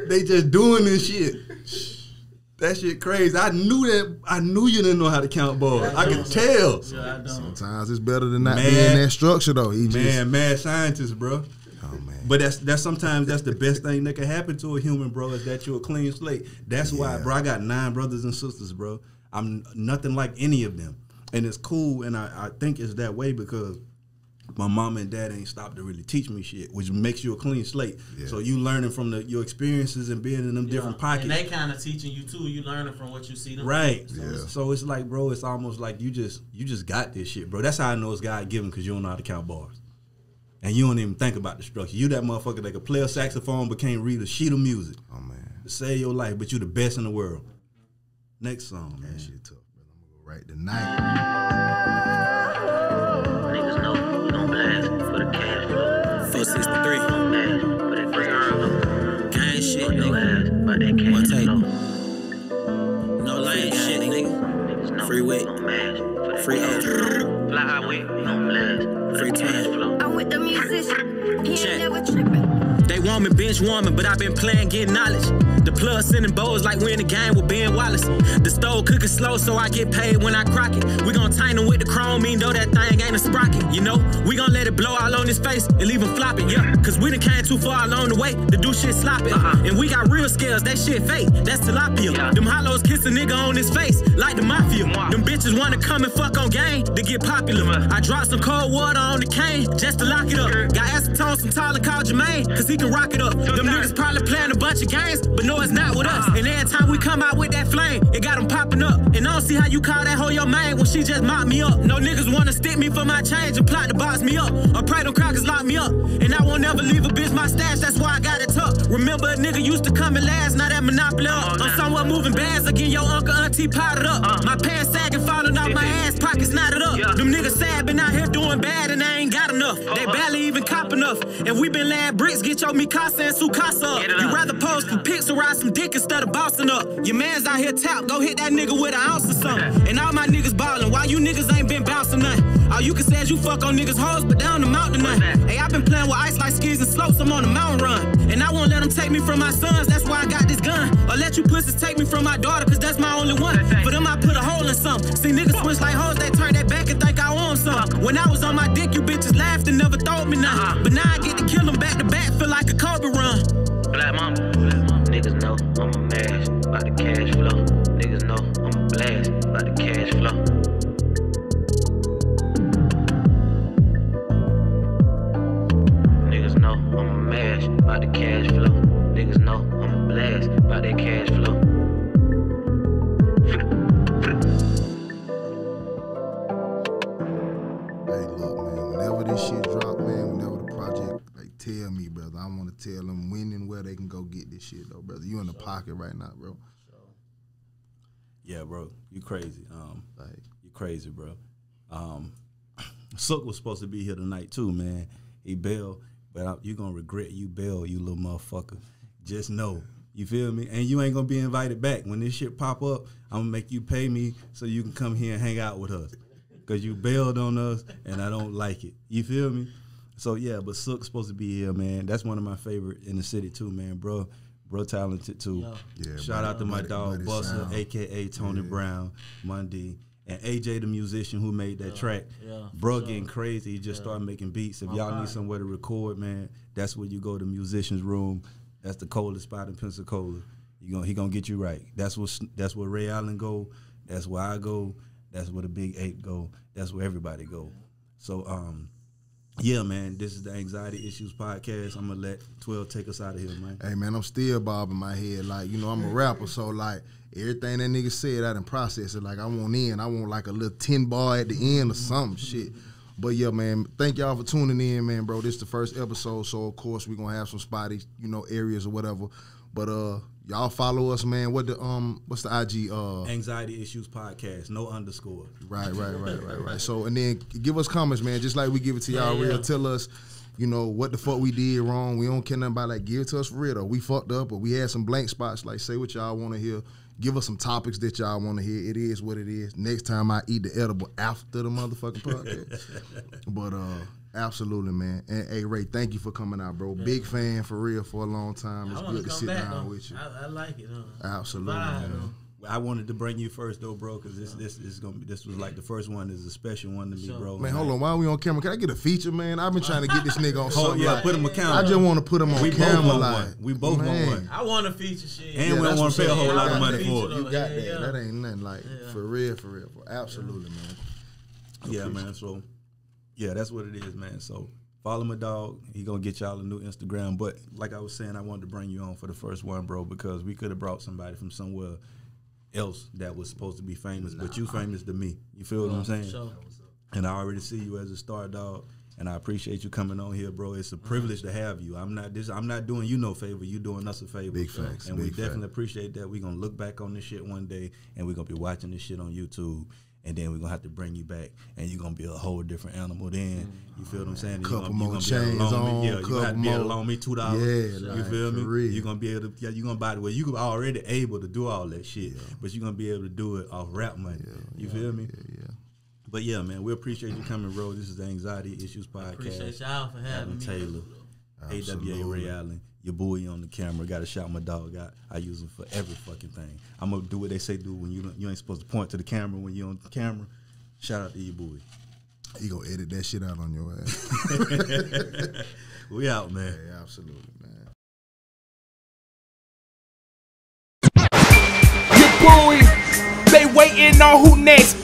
They just doing this shit. That shit crazy. I knew you didn't know how to count balls. I can tell. Yeah, I sometimes it's better than not being in that structure though. Mad scientist, bro. Oh man. But that's sometimes that's the best thing that can happen to a human, bro, is that you're a clean slate. That's why, bro, I got 9 brothers and sisters, bro. I'm nothing like any of them. And it's cool, and I think it's that way because my mom and dad ain't stopped to really teach me shit, which makes you a clean slate. Yeah. So you learning from your experiences and being in them different pockets. And they kind of teaching you too. You learning from what you see them. Right. So it's like, bro, it's almost like you just got this shit, bro. That's how I know it's God given, because you don't know how to count bars. And you don't even think about the structure. You that motherfucker that could play a saxophone but can't read a sheet of music. Oh man. To save your life, but you the best in the world. Next song, man. That shit tough, brother. I'm gonna go right tonight. Niggas know we gon' blast for the cash flow. 463. Gon' blast for that first gang shit, nigga. But that cash flow. No lame shit, nigga. Free wit. Free oath. Fly highway. Gon' blast. Free cash flow. I'm with the musician. He ain't never trippin'. They want me bench warming, but I been playing, getting knowledge. The plug sending bows like we in the game with Ben Wallace. The stove cooking slow, so I get paid when I crock it. We gon' tighten them with the chrome, even though that thing ain't a sprocket. You know, we gon' let it blow all on his face and leave him flopping, yeah. Cause we done came too far along the way to do shit sloppy. And we got real scales, that shit fake, that's tilapia. Them hollows kiss a nigga on his face like the mafia. Them bitches wanna come and fuck on game to get popular. I dropped some cold water on the cane just to lock it up. Got acetone, some taller, called Jermaine, cause he can rock it up. Them niggas probably playing a bunch of games, but no, it's not with us. And every time we come out with that flame, it got them popping up. And I don't see how you call that hoe your main when she just mop me up. No niggas wanna stick me for my change and plot to box me up, or pray them crackers lock me up. And I won't never leave a bitch my stash, that's why I got it tucked. Remember a nigga used to come in last, now that monopoly up. I'm somewhere moving bags, again your uncle, auntie powdered up. My pants sagging, falling off my ass, pockets knotted up. Them niggas sad, been out here doing bad and I ain't got enough. They barely even cop enough. And we been laying bricks, get your Mikasa and Sukasa up. You rather pose for pics or ride some dick instead of bossing up. Your man's out here tap, go hit that nigga with an ounce or something. And all my niggas ballin', why you niggas ain't been bouncing nothing? All you can say as you fuck on niggas' hoes, but down the mountain none. Hey, I been playing with ice like skis and slopes, I'm on the mountain run. And I won't let them take me from my sons, that's why I got this gun. Or let you pussies take me from my daughter, cause that's my only one. For them I put a hole in something. See niggas switch like hoes, they turn their back and think I want something. When I was on my dick, you bitches laughed and never thought me nothing. But now I get to kill them back to back, feel like a Kobe run. Black mama, niggas know I'm a mash, about the cash flow. Niggas know I'm a blast, about the cash flow. Niggas know I'm a mash, about the cash flow. Niggas know I'm a blast, about that cash flow. Hey, look, man, whenever this shit drop, man, whenever the project, like, tell me, brother. I want to tell them when and where they can go get this shit, though, brother. You in the pocket right now, bro. Yeah, bro, you crazy. You crazy, bro. Sook was supposed to be here tonight too, man. He bailed, but you gonna regret you bailed, you little motherfucker. Just know, you feel me? And you ain't gonna be invited back. When this shit pop up, I'm gonna make you pay me so you can come here and hang out with us. Cause you bailed on us, and I don't like it. You feel me? So yeah, but Sook's supposed to be here, man. That's one of my favorite in the city too, man, bro. Bro talented too. Yeah, shout out to my dog Buster, aka Tony Brown, Monday, and AJ the musician who made that track. Bro getting crazy. He just started making beats. If y'all need somewhere to record, man, that's where you go to musician's room. That's the coldest spot in Pensacola. He gonna get you right. That's where Ray Allen go. That's where I go. That's where the Big 8 go. That's where everybody go. So yeah, man, this is the Anxiety Issues Podcast. I'm going to let 12 take us out of here, man. Hey, man, I'm still bobbing my head. Like, you know, I'm a rapper, so, like, everything that nigga said, I done processed it. Like, I want like a little 10 bar at the end or some shit. But, yeah, man, thank y'all for tuning in, man, bro. This is the first episode, so, of course, we're going to have some spotty, you know, areas or whatever. But, y'all follow us, man. What's the IG? Anxiety Issues Podcast, no underscore. Right. So, and then give us comments, man, just like we give it to y'all real. Tell us, you know, what the fuck we did wrong. We don't care nothing about, like, give it to us for real, or we fucked up, or we had some blank spots. Like, say what y'all want to hear. Give us some topics that y'all want to hear. It is what it is. Next time I eat the edible after the motherfucking podcast. But, absolutely, man. And hey, Ray, thank you for coming out, bro. Yeah. Big fan for real for a long time. It's good to sit down with you. I like it. Absolutely, man. I wanted to bring you first though, bro, because this was like the first one is a special one to me, bro. Man, hold on, why are we on camera? Can I get a feature, man? I've been trying to get this nigga on something. Yeah, put him on camera. I just want to put him on camera. We both want one. I want a feature shit. And we don't want to pay a whole lot of money for it. You got that. That ain't nothing like for real. Absolutely, man. Yeah, man. So yeah, that's what it is, man. So follow my dog. He gonna get y'all a new Instagram. But like I was saying, I wanted to bring you on for the first one, bro, because we could have brought somebody from somewhere else that was supposed to be famous, but you famous to me. You feel what I'm saying? Sure. And I already see you as a star, dog. And I appreciate you coming on here, bro. It's a privilege to have you. I'm not doing you no favor. You doing us a favor. Big facts. And we definitely appreciate that. We're gonna look back on this shit one day, and we're gonna be watching this shit on YouTube. And then we're going to have to bring you back, and you're going to be a whole different animal then. You feel what I'm saying? Couple more chains on, you're going to have to be able to loan me $2. Yeah, you feel me? You're going to be able to, you're going to buy the way. You're already able to do all that shit, but you're going to be able to do it off rap money. You feel me? Yeah. But yeah, man, we appreciate you coming, bro. This is the Anxiety Issues Podcast. Appreciate y'all for having me. Adam Taylor, AWA Ray Allen. Your boy on the camera. Got to shout my dog out. I use him for every fucking thing. I'm going to do what they say do when you ain't supposed to point to the camera when you're on the camera. Shout out to your boy. He gonna edit that shit out on your ass. We out, man. Yeah, absolutely, man. Your boys, they waiting on who next.